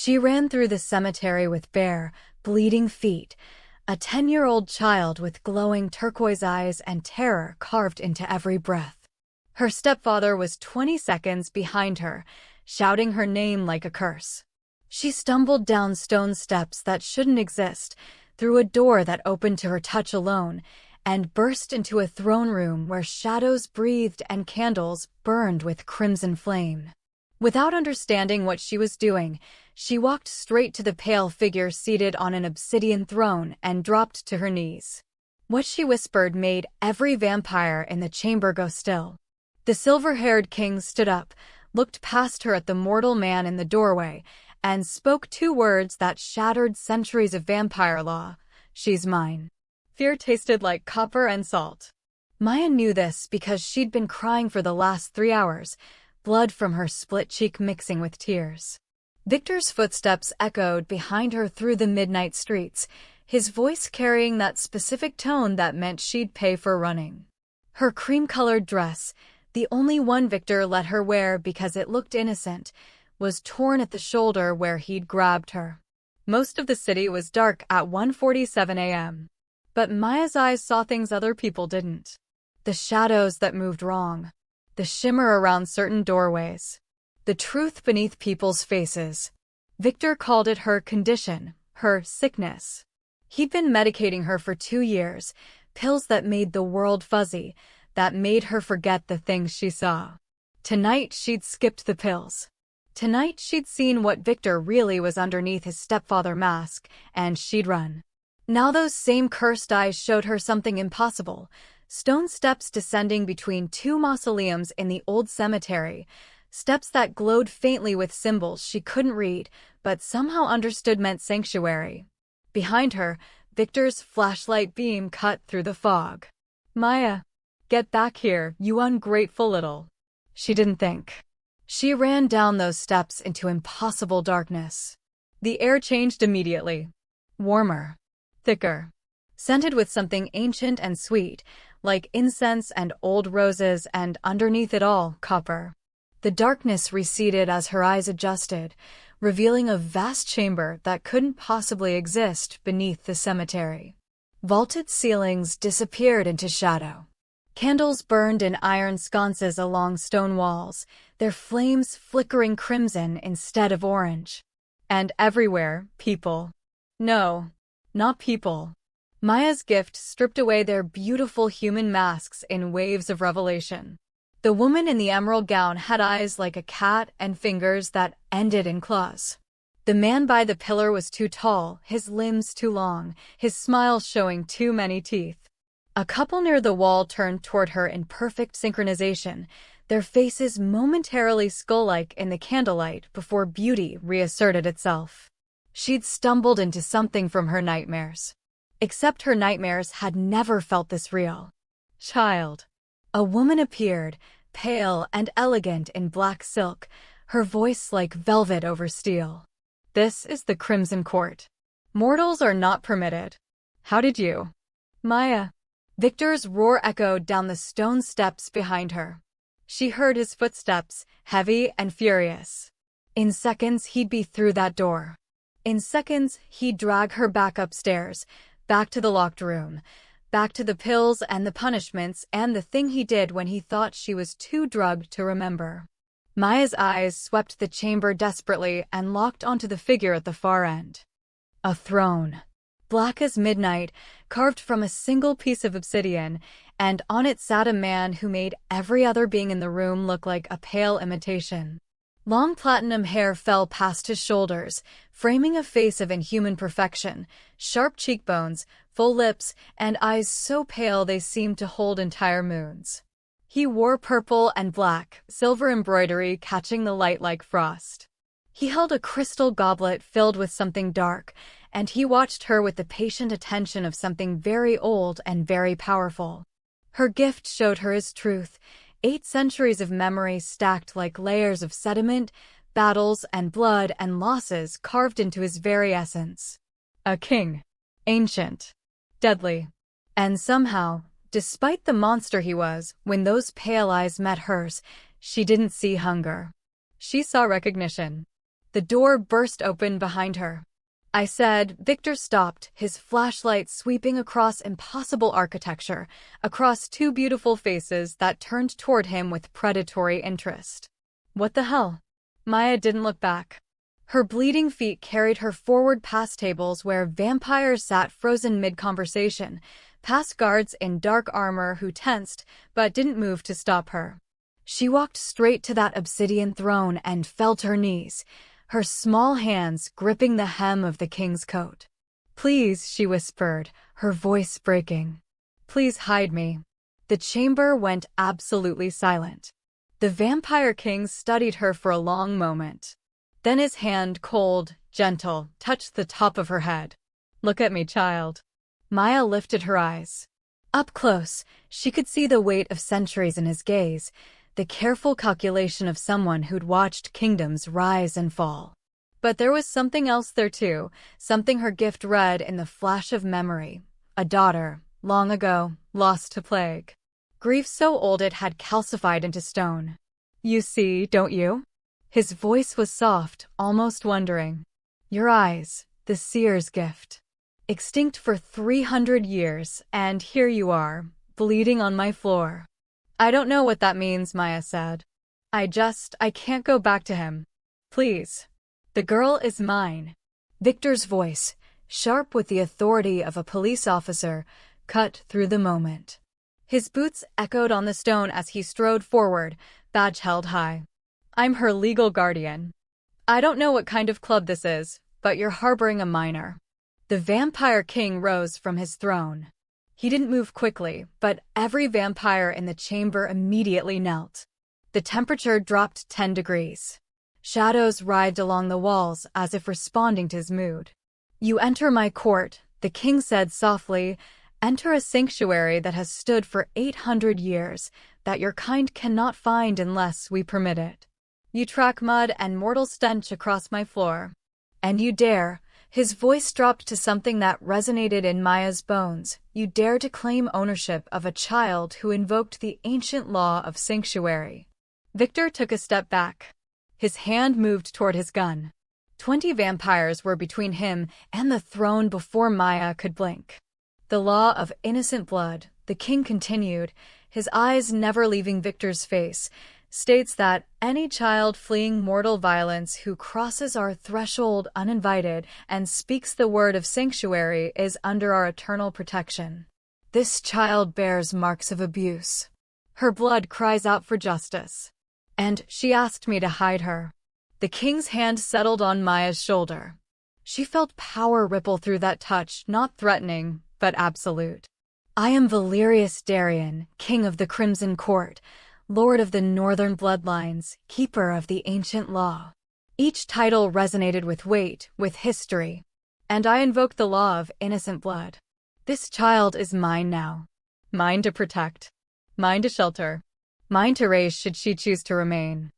She ran through the cemetery with bare, bleeding feet, a 10-year-old child with glowing turquoise eyes and terror carved into every breath. Her stepfather was 20 seconds behind her, shouting her name like a curse. She stumbled down stone steps that shouldn't exist, through a door that opened to her touch alone, and burst into a throne room where shadows breathed and candles burned with crimson flame. Without understanding what she was doing, she walked straight to the pale figure seated on an obsidian throne and dropped to her knees. What she whispered made every vampire in the chamber go still. The silver-haired king stood up, looked past her at the mortal man in the doorway, and spoke 2 words that shattered centuries of vampire law. "She's mine." Fear tasted like copper and salt. Maya knew this because she'd been crying for the last 3 hours, blood from her split cheek mixing with tears. Victor's footsteps echoed behind her through the midnight streets, his voice carrying that specific tone that meant she'd pay for running. Her cream-colored dress, the only one Victor let her wear because it looked innocent, was torn at the shoulder where he'd grabbed her. Most of the city was dark at 1:47 a.m. But Maya's eyes saw things other people didn't. The shadows that moved wrong. The shimmer around certain doorways. The truth beneath people's faces. Victor called it her condition, her sickness. He'd been medicating her for 2 years, pills that made the world fuzzy, that made her forget the things she saw. Tonight she'd skipped the pills. Tonight she'd seen what Victor really was underneath his stepfather mask, and she'd run. Now those same cursed eyes showed her something impossible. Stone steps descending between 2 mausoleums in the old cemetery, steps that glowed faintly with symbols she couldn't read, but somehow understood meant sanctuary. Behind her, Victor's flashlight beam cut through the fog. "Maya, get back here, you ungrateful little." She didn't think. She ran down those steps into impossible darkness. The air changed immediately. Warmer. Thicker. Scented with something ancient and sweet, like incense and old roses, and underneath it all, copper. The darkness receded as her eyes adjusted, revealing a vast chamber that couldn't possibly exist beneath the cemetery. Vaulted ceilings disappeared into shadow. Candles burned in iron sconces along stone walls, their flames flickering crimson instead of orange. And everywhere, people. No, not people. Maya's gift stripped away their beautiful human masks in waves of revelation. The woman in the emerald gown had eyes like a cat and fingers that ended in claws. The man by the pillar was too tall, his limbs too long, his smile showing too many teeth. A couple near the wall turned toward her in perfect synchronization, their faces momentarily skull-like in the candlelight before beauty reasserted itself. She'd stumbled into something from her nightmares. Except her nightmares had never felt this real. "Child." A woman appeared, pale and elegant in black silk, her voice like velvet over steel. "This is the Crimson Court. Mortals are not permitted. How did you?" "Maya." Victor's roar echoed down the stone steps behind her. She heard his footsteps, heavy and furious. In seconds, he'd be through that door. In seconds, he'd drag her back upstairs, back to the locked room, back to the pills and the punishments and the thing he did when he thought she was too drugged to remember. Maya's eyes swept the chamber desperately and locked onto the figure at the far end. A throne. Black as midnight, carved from a single piece of obsidian, and on it sat a man who made every other being in the room look like a pale imitation. Long platinum hair fell past his shoulders, framing a face of inhuman perfection, sharp cheekbones, full lips, and eyes so pale they seemed to hold entire moons. He wore purple and black, silver embroidery catching the light like frost. He held a crystal goblet filled with something dark, and he watched her with the patient attention of something very old and very powerful. Her gift showed her his truth, 8 centuries of memory stacked like layers of sediment, battles and blood and losses carved into his very essence. A king. Ancient. Deadly. And somehow, despite the monster he was, when those pale eyes met hers, she didn't see hunger. She saw recognition. The door burst open behind her. I said. Victor stopped, his flashlight sweeping across impossible architecture, across two beautiful faces that turned toward him with predatory interest. What the hell? Maya didn't look back. Her bleeding feet carried her forward past tables where vampires sat frozen mid-conversation, past guards in dark armor who tensed but didn't move to stop her. She walked straight to that obsidian throne and fell to her knees, her small hands gripping the hem of the king's coat. "Please," she whispered, her voice breaking. "Please hide me." The chamber went absolutely silent. The vampire king studied her for a long moment. Then his hand, cold, gentle, touched the top of her head. "Look at me, child." Maya lifted her eyes. Up close, she could see the weight of centuries in his gaze, the careful calculation of someone who'd watched kingdoms rise and fall. But there was something else there too, something her gift read in the flash of memory. A daughter, long ago, lost to plague. Grief so old it had calcified into stone. "You see, don't you?" His voice was soft, almost wondering. "Your eyes, the seer's gift. Extinct for 300 years, and here you are, bleeding on my floor." "I don't know what that means," Maya said. I can't go back to him. Please. The girl is mine." Victor's voice, sharp with the authority of a police officer, cut through the moment. His boots echoed on the stone as he strode forward, badge held high. "I'm her legal guardian. I don't know what kind of club this is, but you're harboring a minor." The vampire king rose from his throne. He didn't move quickly, but every vampire in the chamber immediately knelt. The temperature dropped 10 degrees. Shadows writhed along the walls as if responding to his mood. "You enter my court," the king said softly. "Enter a sanctuary that has stood for 800 years, that your kind cannot find unless we permit it. You track mud and mortal stench across my floor. And you dare," his voice dropped to something that resonated in Maya's bones, "you dare to claim ownership of a child who invoked the ancient law of sanctuary." Victor took a step back. His hand moved toward his gun. 20 vampires were between him and the throne before Maya could blink. "The law of innocent blood," the king continued, his eyes never leaving Victor's face, "states that any child fleeing mortal violence who crosses our threshold uninvited and speaks the word of sanctuary is under our eternal protection. This child bears marks of abuse. Her blood cries out for justice. And she asked me to hide her." The king's hand settled on Maya's shoulder. She felt power ripple through that touch, not threatening, but absolute. "I am Valerius Darien, king of the Crimson Court, lord of the northern bloodlines, keeper of the ancient law." Each title resonated with weight, with history. "And I invoke the law of innocent blood. This child is mine now. Mine to protect. Mine to shelter. Mine to raise should she choose to remain."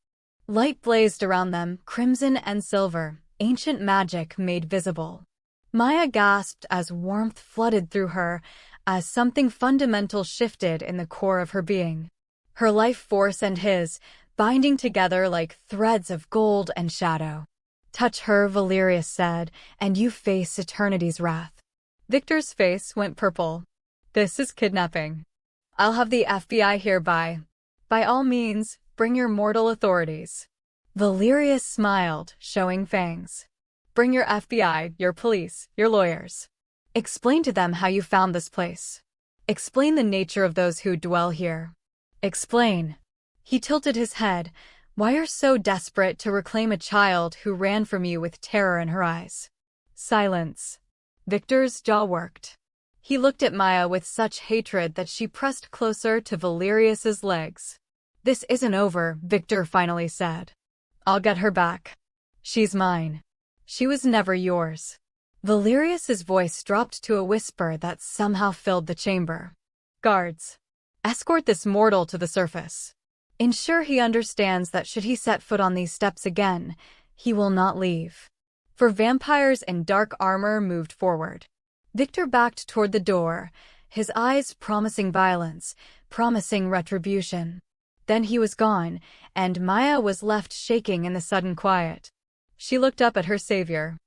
Light blazed around them, crimson and silver, ancient magic made visible. Maya gasped as warmth flooded through her, as something fundamental shifted in the core of her being. Her life force and his, binding together like threads of gold and shadow. "Touch her," Valerius said, "and you face eternity's wrath." Victor's face went purple. "This is kidnapping. I'll have the FBI here by all means, bring your mortal authorities." Valerius smiled, showing fangs. "Bring your FBI, your police, your lawyers. Explain to them how you found this place. Explain the nature of those who dwell here. Explain." He tilted his head. "Why you're so desperate to reclaim a child who ran from you with terror in her eyes." Silence. Victor's jaw worked. He looked at Maya with such hatred that she pressed closer to Valerius's legs. "This isn't over," Victor finally said. "I'll get her back. She's mine. She was never yours." Valerius's voice dropped to a whisper that somehow filled the chamber. "Guards, escort this mortal to the surface. Ensure he understands that should he set foot on these steps again, he will not leave." For vampires in dark armor moved forward. Victor backed toward the door, his eyes promising violence, promising retribution. Then he was gone, and Maya was left shaking in the sudden quiet. She looked up at her savior.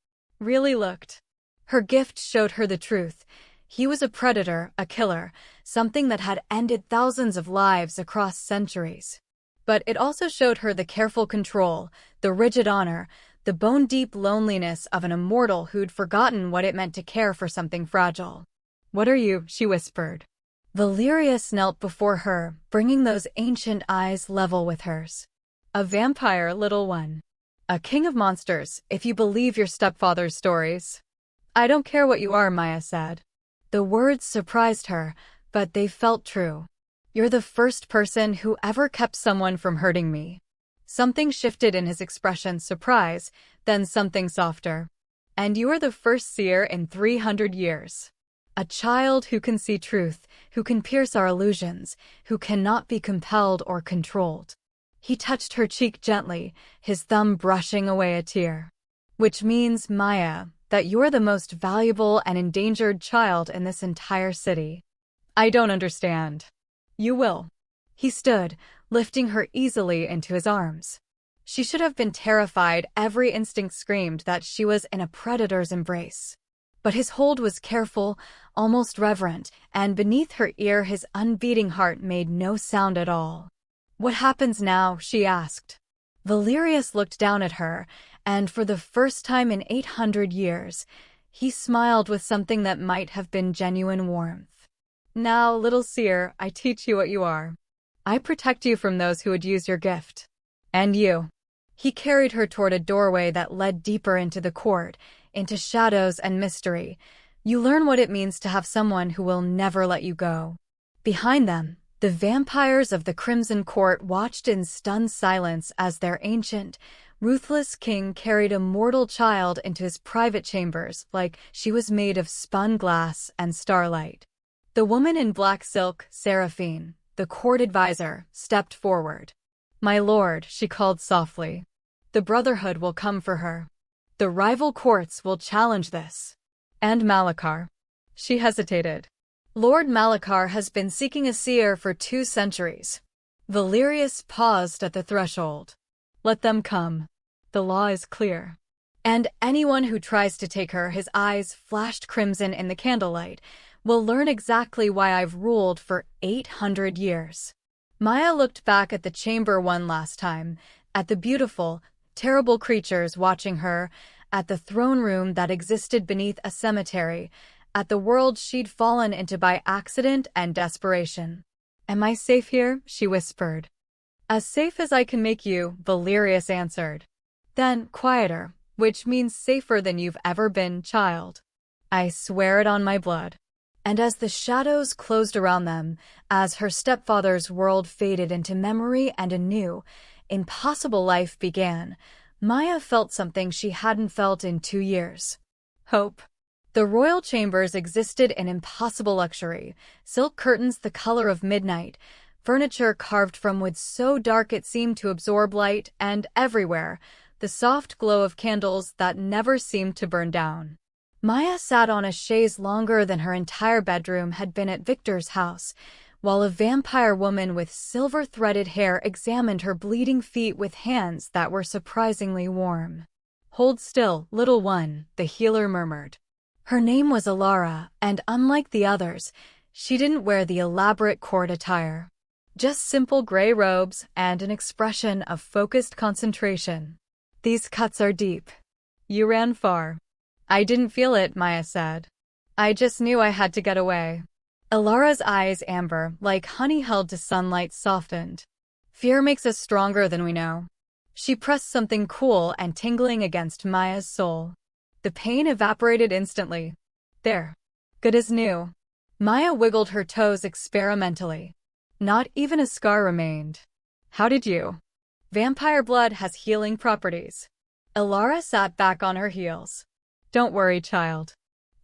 Really looked. Her gift showed her the truth. He was a predator, a killer, something that had ended thousands of lives across centuries. But it also showed her the careful control, the rigid honor, the bone-deep loneliness of an immortal who'd forgotten what it meant to care for something fragile. "What are you?" she whispered. Valerius knelt before her, bringing those ancient eyes level with hers. "A vampire, little one. A king of monsters, if you believe your stepfather's stories." "I don't care what you are," Maya said. The words surprised her, but they felt true. "You're the first person who ever kept someone from hurting me." Something shifted in his expression, surprise, then something softer. "And you are the first seer in 300 years. A child who can see truth, who can pierce our illusions, who cannot be compelled or controlled." He touched her cheek gently, his thumb brushing away a tear. "Which means, Maya, that you're the most valuable and endangered child in this entire city." "I don't understand." "You will." He stood, lifting her easily into his arms. She should have been terrified. Every instinct screamed that she was in a predator's embrace. But his hold was careful, almost reverent, and beneath her ear his unbeating heart made no sound at all. "What happens now?" she asked. Valerius looked down at her, and for the first time in 800 years, he smiled with something that might have been genuine warmth. "Now, little seer, I teach you what you are. I protect you from those who would use your gift. And you." He carried her toward a doorway that led deeper into the court, into shadows and mystery. "You learn what it means to have someone who will never let you go." Behind them, the vampires of the Crimson Court watched in stunned silence as their ancient, ruthless king carried a mortal child into his private chambers like she was made of spun glass and starlight. The woman in black silk, Seraphine, the court advisor, stepped forward. "My lord," she called softly. "The Brotherhood will come for her. The rival courts will challenge this. And Malachar." She hesitated. "Lord Malachar has been seeking a seer for 2 centuries. Valerius paused at the threshold. "Let them come. The law is clear. And anyone who tries to take her," his eyes flashed crimson in the candlelight, "will learn exactly why I've ruled for 800 years. Maya looked back at the chamber one last time, at the beautiful, terrible creatures watching her, at the throne room that existed beneath a cemetery, at the world she'd fallen into by accident and desperation. "Am I safe here?" she whispered. "As safe as I can make you," Valerius answered. Then, quieter, "Which means safer than you've ever been, child. I swear it on my blood." And as the shadows closed around them, as her stepfather's world faded into memory and a new, impossible life began, Maya felt something she hadn't felt in 2 years. Hope. The royal chambers existed in impossible luxury, silk curtains the color of midnight, furniture carved from wood so dark it seemed to absorb light, and everywhere, the soft glow of candles that never seemed to burn down. Maya sat on a chaise longer than her entire bedroom had been at Victor's house, while a vampire woman with silver-threaded hair examined her bleeding feet with hands that were surprisingly warm. "Hold still, little one," the healer murmured. Her name was Alara, and unlike the others, she didn't wear the elaborate court attire. Just simple gray robes and an expression of focused concentration. "These cuts are deep. You ran far." "I didn't feel it," Maya said. "I just knew I had to get away." Alara's eyes, amber, like honey held to sunlight, softened. "Fear makes us stronger than we know." She pressed something cool and tingling against Maya's soul. The pain evaporated instantly. "There. Good as new." Maya wiggled her toes experimentally. Not even a scar remained. "How did you?" "Vampire blood has healing properties." Alara sat back on her heels. "Don't worry, child.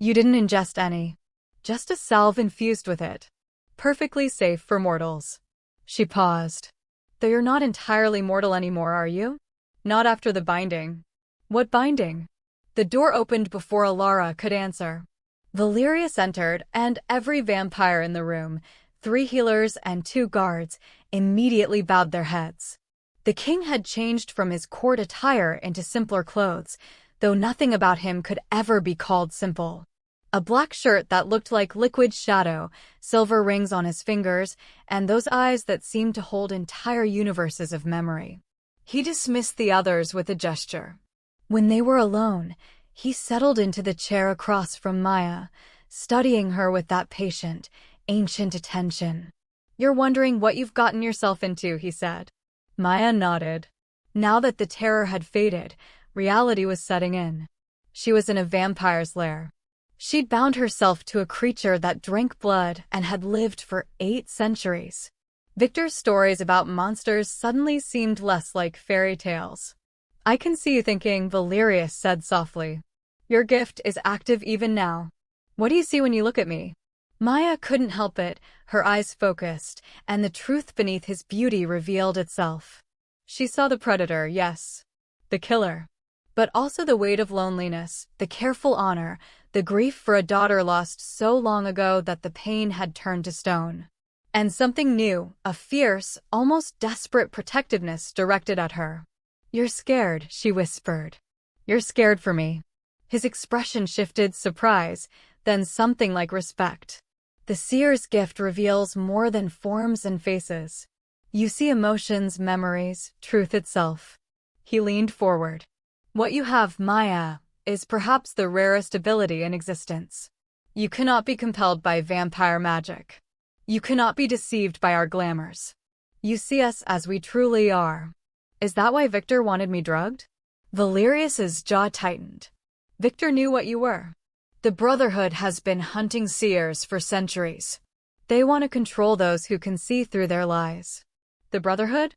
You didn't ingest any. Just a salve infused with it. Perfectly safe for mortals." She paused. "Though you're not entirely mortal anymore, are you?" "Not after the binding." "What binding?" The door opened before Alara could answer. Valerius entered, and every vampire in the room, 3 healers and 2 guards, immediately bowed their heads. The king had changed from his court attire into simpler clothes, though nothing about him could ever be called simple. A black shirt that looked like liquid shadow, silver rings on his fingers, and those eyes that seemed to hold entire universes of memory. He dismissed the others with a gesture. When they were alone, he settled into the chair across from Maya, studying her with that patient, ancient attention. "You're wondering what you've gotten yourself into," he said. Maya nodded. Now that the terror had faded, reality was setting in. She was in a vampire's lair. She'd bound herself to a creature that drank blood and had lived for 8 centuries. Victor's stories about monsters suddenly seemed less like fairy tales. "I can see you thinking," Valerius said softly. "Your gift is active even now. What do you see when you look at me?" Maya couldn't help it, her eyes focused, and the truth beneath his beauty revealed itself. She saw the predator, yes, the killer, but also the weight of loneliness, the careful honor, the grief for a daughter lost so long ago that the pain had turned to stone. And something new, a fierce, almost desperate protectiveness directed at her. "You're scared," she whispered. "You're scared for me." His expression shifted, surprise, then something like respect. The seer's gift reveals more than forms and faces. You see emotions, memories, truth itself. He leaned forward. "What you have, Maya, is perhaps the rarest ability in existence. You cannot be compelled by vampire magic. You cannot be deceived by our glamours. You see us as we truly are." "Is that why Victor wanted me drugged?" Valerius's jaw tightened. "Victor knew what you were. The Brotherhood has been hunting seers for centuries. They want to control those who can see through their lies." "The Brotherhood?"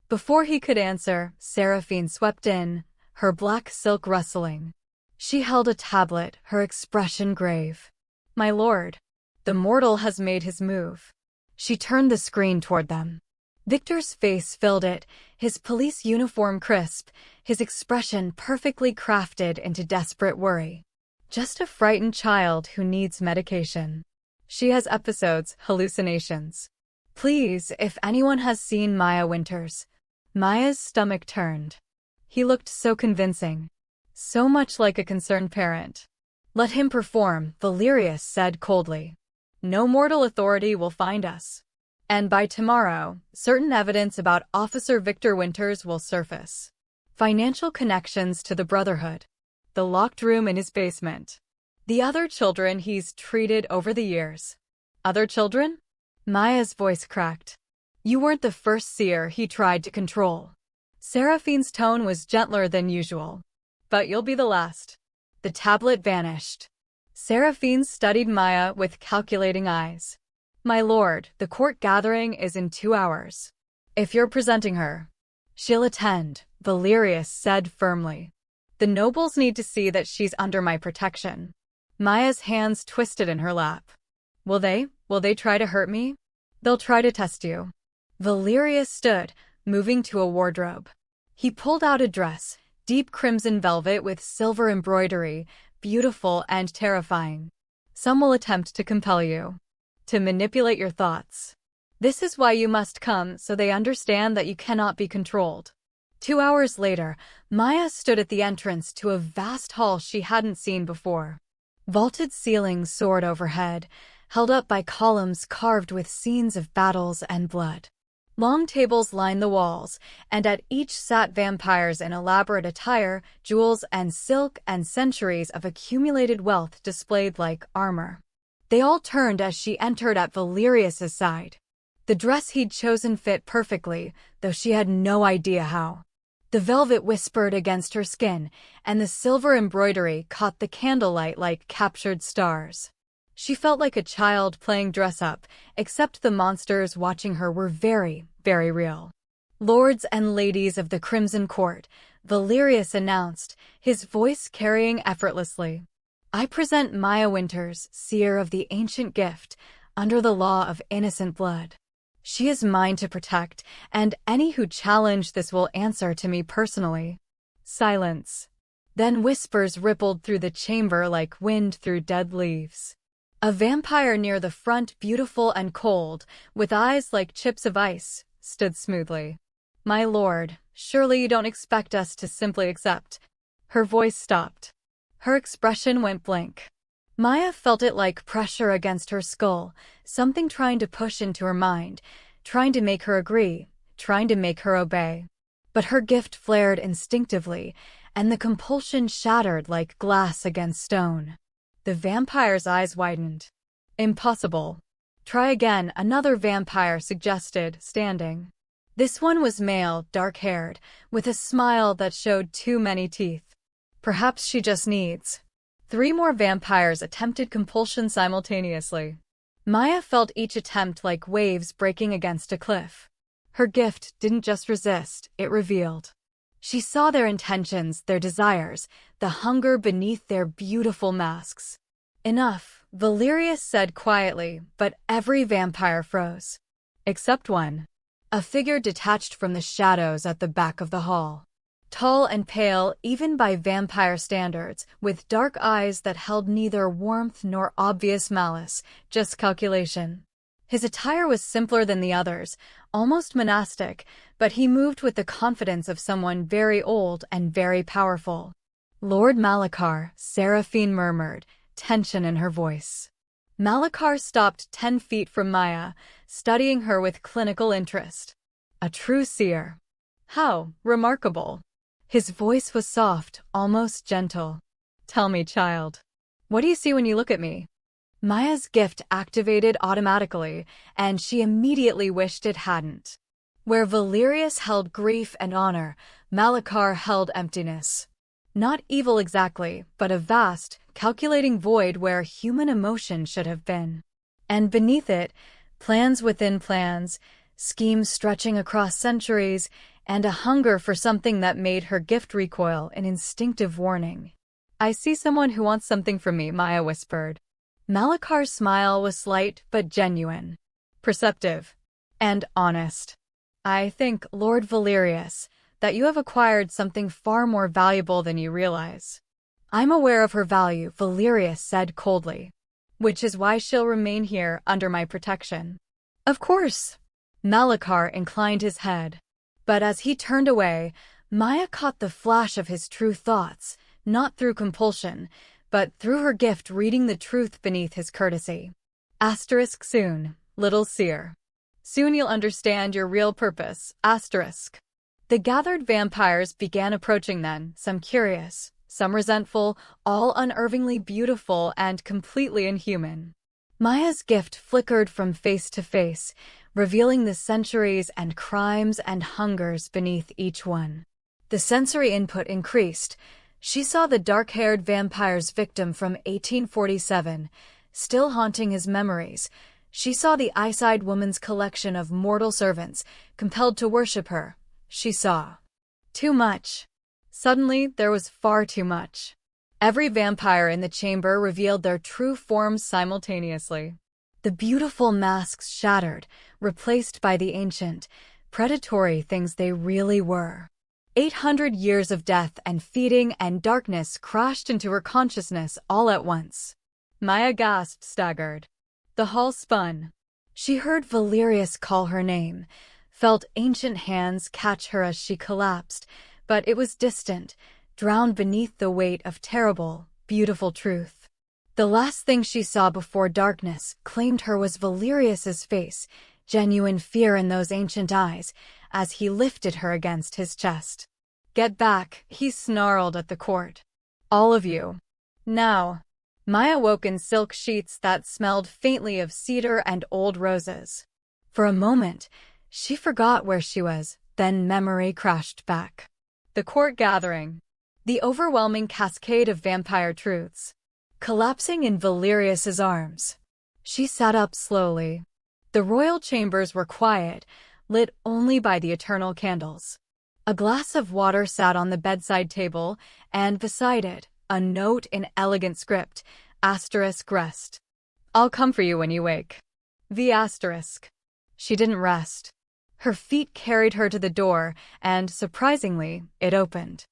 Before he could answer, Seraphine swept in, her black silk rustling. She held a tablet, her expression grave. "My lord, the mortal has made his move." She turned the screen toward them. Victor's face filled it, his police uniform crisp, his expression perfectly crafted into desperate worry. Just a frightened child who needs medication. She has episodes, hallucinations. "Please, if anyone has seen Maya Winters." Maya's stomach turned. He looked so convincing. So much like a concerned parent. "Let him perform," Valerius said coldly. "No mortal authority will find us. And by tomorrow, certain evidence about Officer Victor Winters will surface. Financial connections to the Brotherhood. The locked room in his basement. The other children he's treated over the years." "Other children?" Maya's voice cracked. "You weren't the first seer he tried to control." Seraphine's tone was gentler than usual. "But you'll be the last." The tablet vanished. Seraphine studied Maya with calculating eyes. "My lord, the court gathering is in 2 hours. If you're presenting her, she'll attend," Valerius said firmly. "The nobles need to see that she's under my protection." Maya's hands twisted in her lap. Will they try to hurt me?" "They'll try to test you." Valerius stood, moving to a wardrobe. He pulled out a dress, deep crimson velvet with silver embroidery, beautiful and terrifying. "Some will attempt to compel you. To manipulate your thoughts. This is why you must come, so they understand that you cannot be controlled." 2 hours later, Maya stood at the entrance to a vast hall she hadn't seen before. Vaulted ceilings soared overhead, held up by columns carved with scenes of battles and blood. Long tables lined the walls, and at each sat vampires in elaborate attire, jewels and silk, and centuries of accumulated wealth displayed like armor. They all turned as she entered at Valerius's side. The dress he'd chosen fit perfectly, though she had no idea how. The velvet whispered against her skin, and the silver embroidery caught the candlelight like captured stars. She felt like a child playing dress-up, except the monsters watching her were very, very real. "Lords and ladies of the Crimson Court," Valerius announced, his voice carrying effortlessly. "I present Maya Winters, seer of the ancient gift, under the law of innocent blood. She is mine to protect, and any who challenge this will answer to me personally." Silence. Then whispers rippled through the chamber like wind through dead leaves. A vampire near the front, beautiful and cold, with eyes like chips of ice, stood smoothly. My lord, surely you don't expect us to simply accept. Her voice stopped. Her expression went blank. Maya felt it like pressure against her skull, something trying to push into her mind, trying to make her agree, trying to make her obey. But her gift flared instinctively, and the compulsion shattered like glass against stone. The vampire's eyes widened. Impossible. Try again, another vampire suggested, standing. This one was male, dark-haired, with a smile that showed too many teeth. Perhaps she just needs. 3 more vampires attempted compulsion simultaneously. Maya felt each attempt like waves breaking against a cliff. Her gift didn't just resist, it revealed. She saw their intentions, their desires, the hunger beneath their beautiful masks. Enough, Valerius said quietly, but every vampire froze. Except one. A figure detached from the shadows at the back of the hall. Tall and pale, even by vampire standards, with dark eyes that held neither warmth nor obvious malice, just calculation. His attire was simpler than the others, almost monastic, but he moved with the confidence of someone very old and very powerful. Lord Malachar, Seraphine murmured, tension in her voice. Malachar stopped 10 feet from Maya, studying her with clinical interest. A true seer. How remarkable. His voice was soft, almost gentle. Tell me, child. What do you see when you look at me? Maya's gift activated automatically, and she immediately wished it hadn't. Where Valerius held grief and honor, Malachar held emptiness. Not evil exactly, but a vast, calculating void where human emotion should have been. And beneath it, plans within plans, schemes stretching across centuries, and a hunger for something that made her gift recoil, an instinctive warning. I see someone who wants something from me, Maya whispered. Malachar's smile was slight but genuine, perceptive, and honest. I think, Lord Valerius, that you have acquired something far more valuable than you realize. I'm aware of her value, Valerius said coldly, which is why she'll remain here under my protection. Of course. Malachar inclined his head. But as he turned away, Maya caught the flash of his true thoughts, not through compulsion, but through her gift reading the truth beneath his courtesy. Asterisk soon, little seer. Soon you'll understand your real purpose. Asterisk. The gathered vampires began approaching then, some curious, some resentful, all unervingly beautiful and completely inhuman. Maya's gift flickered from face to face, revealing the centuries and crimes and hungers beneath each one. The sensory input increased. She saw the dark-haired vampire's victim from 1847, still haunting his memories. She saw the ice-eyed woman's collection of mortal servants, compelled to worship her. She saw too much. Suddenly, there was far too much. Every vampire in the chamber revealed their true forms simultaneously. The beautiful masks shattered, replaced by the ancient, predatory things they really were. 800 years of death and feeding and darkness crashed into her consciousness all at once. Maya gasped, staggered. The hall spun. She heard Valerius call her name, felt ancient hands catch her as she collapsed, but it was distant, drowned beneath the weight of terrible, beautiful truth. The last thing she saw before darkness claimed her was Valerius's face, genuine fear in those ancient eyes, as he lifted her against his chest. Get back, he snarled at the court. All of you. Now. Maya woke in silk sheets that smelled faintly of cedar and old roses. For a moment, she forgot where she was, then memory crashed back. The court gathering. The overwhelming cascade of vampire truths. Collapsing in Valerius's arms. She sat up slowly. The royal chambers were quiet, lit only by the eternal candles. A glass of water sat on the bedside table, and beside it, a note in elegant script, asterisk rest. I'll come for you when you wake. V asterisk. She didn't rest. Her feet carried her to the door, and, surprisingly, it opened.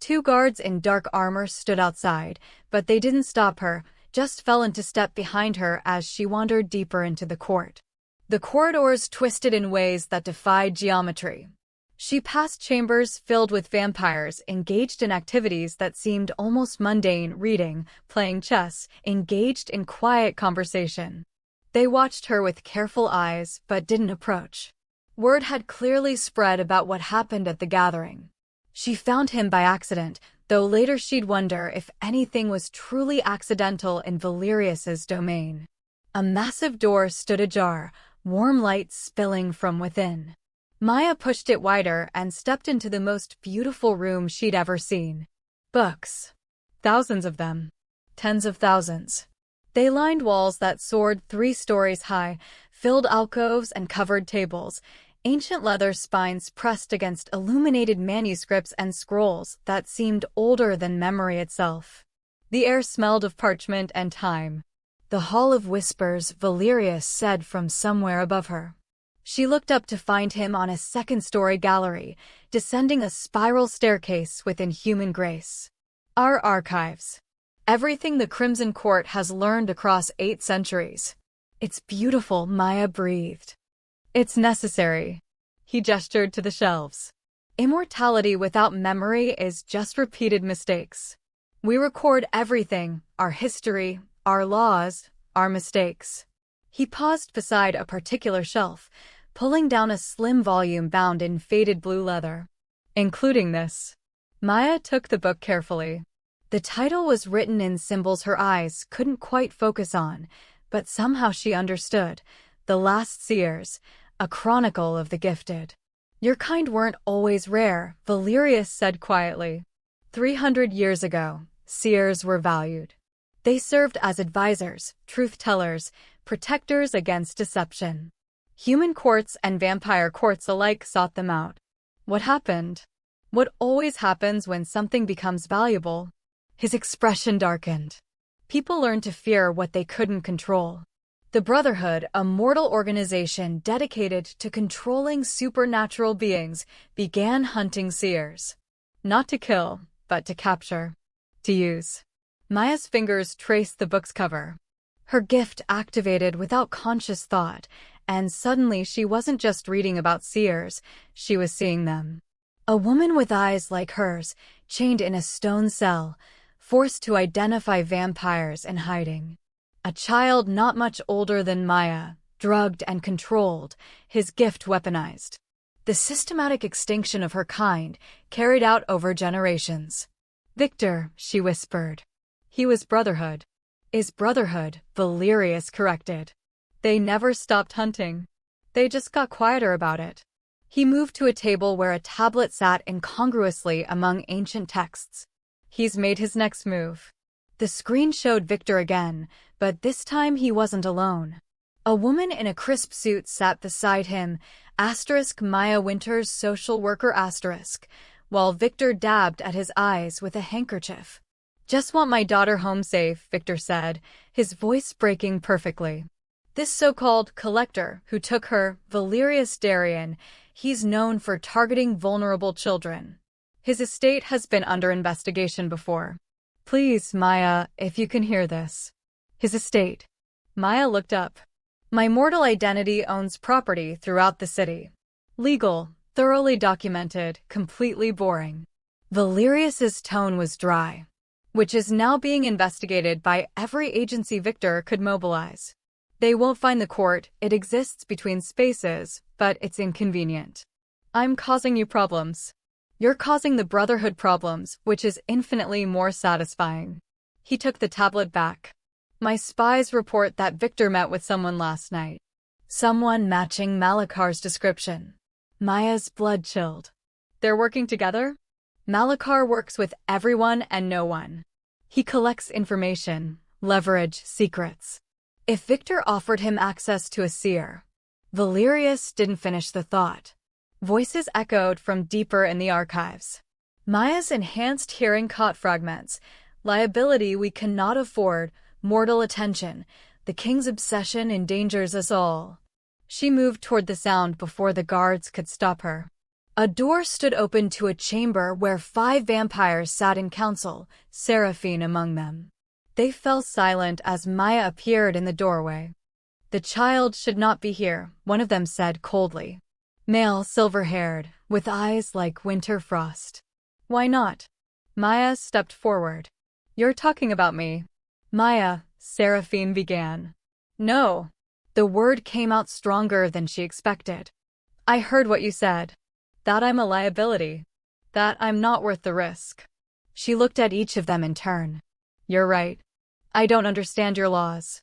2 guards in dark armor stood outside, but they didn't stop her, just fell into step behind her as she wandered deeper into the court. The corridors twisted in ways that defied geometry. She passed chambers filled with vampires engaged in activities that seemed almost mundane, reading, playing chess, engaged in quiet conversation. They watched her with careful eyes but didn't approach. Word had clearly spread about what happened at the gathering. She found him by accident, though later she'd wonder if anything was truly accidental in Valerius's domain. A massive door stood ajar, warm light spilling from within. Maya pushed it wider and stepped into the most beautiful room she'd ever seen. Books. Thousands of them. Tens of thousands. They lined walls that soared 3 stories high, filled alcoves and covered tables, ancient leather spines pressed against illuminated manuscripts and scrolls that seemed older than memory itself. The air smelled of parchment and time. The Hall of Whispers, Valerius said from somewhere above her. She looked up to find him on a second-story gallery, descending a spiral staircase with inhuman grace. Our archives. Everything the Crimson Court has learned across 8 centuries. It's beautiful, Maya breathed. It's necessary. He gestured to the shelves. Immortality without memory is just repeated mistakes. We record everything, our history, our laws, our mistakes. He paused beside a particular shelf, pulling down a slim volume bound in faded blue leather. Including this. Maya took the book carefully. The title was written in symbols her eyes couldn't quite focus on, but somehow she understood. The Last Seers, a chronicle of the gifted. Your kind weren't always rare, Valerius said quietly. 300 years ago, seers were valued. They served as advisors, truth-tellers, protectors against deception. Human courts and vampire courts alike sought them out. What happened? What always happens when something becomes valuable? His expression darkened. People learned to fear what they couldn't control. The Brotherhood, a mortal organization dedicated to controlling supernatural beings, began hunting seers. Not to kill, but to capture. To use. Maya's fingers traced the book's cover. Her gift activated without conscious thought, and suddenly she wasn't just reading about seers, she was seeing them. A woman with eyes like hers, chained in a stone cell, forced to identify vampires in hiding. A child not much older than Maya, drugged and controlled, his gift weaponized. The systematic extinction of her kind, carried out over generations. Victor, she whispered. He was Brotherhood. Is Brotherhood, Valerius corrected. They never stopped hunting. They just got quieter about it. He moved to a table where a tablet sat incongruously among ancient texts. He's made his next move. The screen showed Victor again, but this time he wasn't alone. A woman in a crisp suit sat beside him, Maya Winters, social worker *, while Victor dabbed at his eyes with a handkerchief. Just want my daughter home safe, Victor said, his voice breaking perfectly. This so-called collector who took her, Valerius Darien, he's known for targeting vulnerable children. His estate has been under investigation before. Please, Maya, if you can hear this. His estate. Maya looked up. My mortal identity owns property throughout the city. Legal, thoroughly documented, completely boring. Valerius's tone was dry. Which is now being investigated by every agency Victor could mobilize. They won't find the court, it exists between spaces, but it's inconvenient. I'm causing you problems. You're causing the Brotherhood problems, which is infinitely more satisfying. He took the tablet back. My spies report that Victor met with someone last night. Someone matching Malakar's description. Maya's blood chilled. They're working together? Malakar works with everyone and no one. He collects information, leverage, secrets. If Victor offered him access to a seer. Valerius didn't finish the thought. Voices echoed from deeper in the archives. Maya's enhanced hearing caught fragments. Liability we cannot afford, mortal attention. The king's obsession endangers us all. She moved toward the sound before the guards could stop her. A door stood open to a chamber where 5 vampires sat in council, Seraphine among them. They fell silent as Maya appeared in the doorway. The child should not be here, one of them said coldly. Male, silver-haired, with eyes like winter frost. Why not? Maya stepped forward. You're talking about me. Maya, Seraphine began. No. The word came out stronger than she expected. I heard what you said. That I'm a liability. That I'm not worth the risk. She looked at each of them in turn. You're right. I don't understand your laws.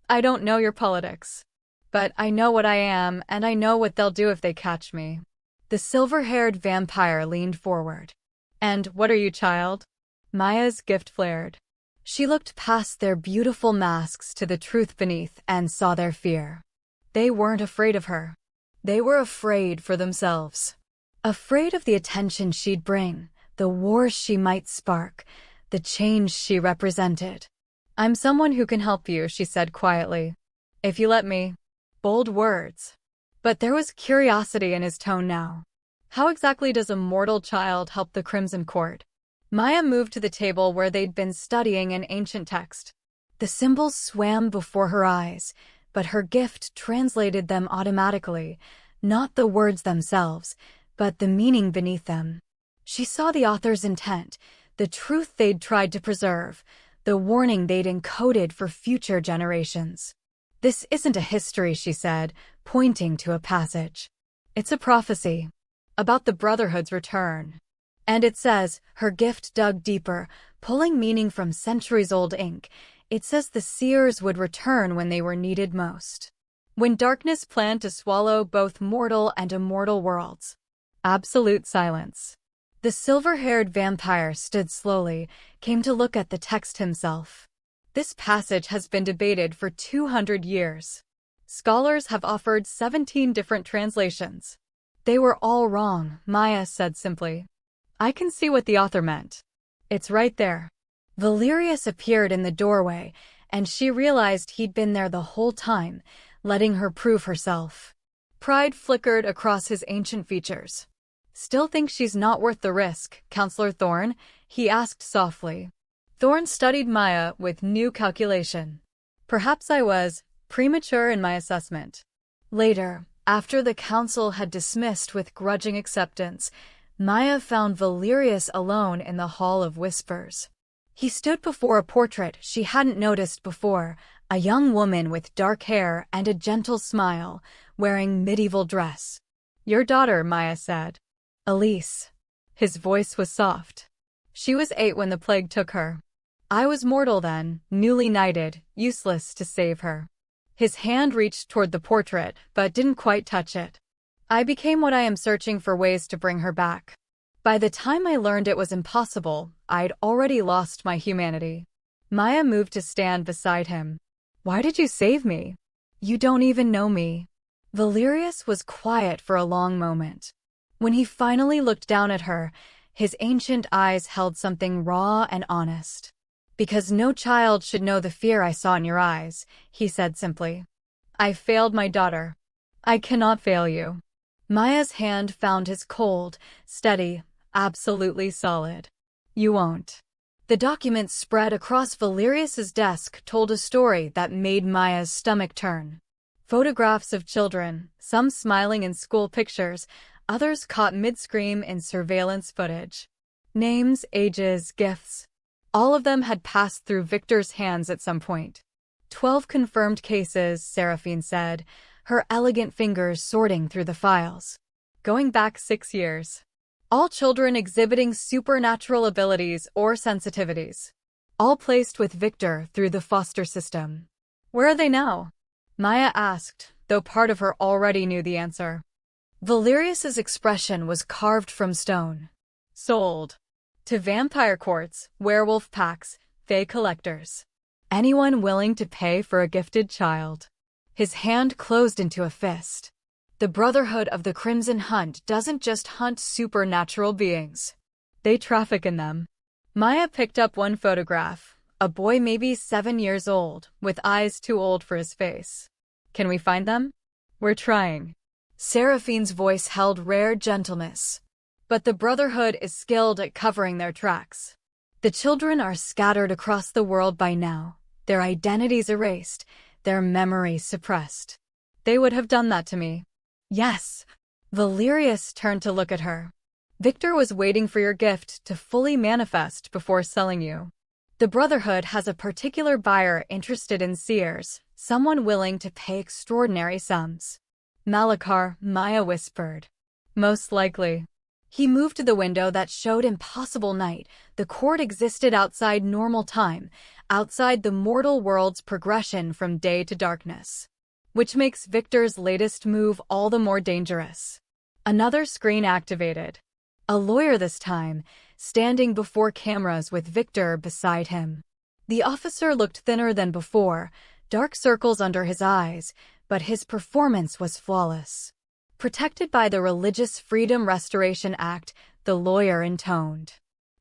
I don't know your politics. But I know what I am, and I know what they'll do if they catch me. The silver-haired vampire leaned forward. And what are you, child? Maya's gift flared. She looked past their beautiful masks to the truth beneath and saw their fear. They weren't afraid of her. They were afraid for themselves. Afraid of the attention she'd bring, the wars she might spark, the change she represented. I'm someone who can help you, she said quietly. If you let me. Bold words. But there was curiosity in his tone now. How exactly does a mortal child help the Crimson Court? Maya moved to the table where they'd been studying an ancient text. The symbols swam before her eyes, but her gift translated them automatically, not the words themselves, but the meaning beneath them. She saw the author's intent, the truth they'd tried to preserve, the warning they'd encoded for future generations. This isn't a history, she said, pointing to a passage. It's a prophecy about the Brotherhood's return. And it says, her gift dug deeper, pulling meaning from centuries-old ink. It says the seers would return when they were needed most. When darkness planned to swallow both mortal and immortal worlds. Absolute silence. The silver-haired vampire stood slowly, came to look at the text himself. This passage has been debated for 200 years. Scholars have offered 17 different translations. They were all wrong, Maya said simply. I can see what the author meant. It's right there. Valerius appeared in the doorway, and she realized he'd been there the whole time, letting her prove herself. Pride flickered across his ancient features. Still think she's not worth the risk, Counselor Thorne? He asked softly. Thorne studied Maya with new calculation. Perhaps I was premature in my assessment. Later, after the council had dismissed with grudging acceptance, Maya found Valerius alone in the Hall of Whispers. He stood before a portrait she hadn't noticed before, a young woman with dark hair and a gentle smile, wearing medieval dress. Your daughter, Maya said. Elise. His voice was soft. She was 8 when the plague took her. I was mortal then, newly knighted, useless to save her. His hand reached toward the portrait, but didn't quite touch it. I became what I am searching for ways to bring her back. By the time I learned it was impossible, I'd already lost my humanity. Maya moved to stand beside him. Why did you save me? You don't even know me. Valerius was quiet for a long moment. When he finally looked down at her, his ancient eyes held something raw and honest. Because no child should know the fear I saw in your eyes, he said simply. I failed my daughter. I cannot fail you. Maya's hand found his cold, steady, absolutely solid. You won't. The document spread across Valerius's desk told a story that made Maya's stomach turn. Photographs of children, some smiling in school pictures, others caught mid-scream in surveillance footage. Names, ages, gifts. All of them had passed through Victor's hands at some point. 12 confirmed cases, Seraphine said, her elegant fingers sorting through the files. Going back 6 years. All children exhibiting supernatural abilities or sensitivities. All placed with Victor through the foster system. Where are they now? Maya asked, though part of her already knew the answer. Valerius's expression was carved from stone. Sold. To vampire courts, werewolf packs, fae collectors. Anyone willing to pay for a gifted child. His hand closed into a fist. The Brotherhood of the Crimson Hunt doesn't just hunt supernatural beings. They traffic in them. Maya picked up one photograph, a boy maybe 7 years old, with eyes too old for his face. Can we find them? We're trying. Seraphine's voice held rare gentleness. But the Brotherhood is skilled at covering their tracks. The children are scattered across the world by now, their identities erased, their memories suppressed. They would have done that to me. Yes. Valerius turned to look at her. Victor was waiting for your gift to fully manifest before selling you. The Brotherhood has a particular buyer interested in Seers, someone willing to pay extraordinary sums. Malachar, Maya whispered. Most likely. He moved to the window that showed impossible night. The court existed outside normal time, outside the mortal world's progression from day to darkness. Which makes Victor's latest move all the more dangerous. Another screen activated. A lawyer this time, standing before cameras with Victor beside him. The officer looked thinner than before, dark circles under his eyes, but his performance was flawless. Protected by the Religious Freedom Restoration Act, the lawyer intoned.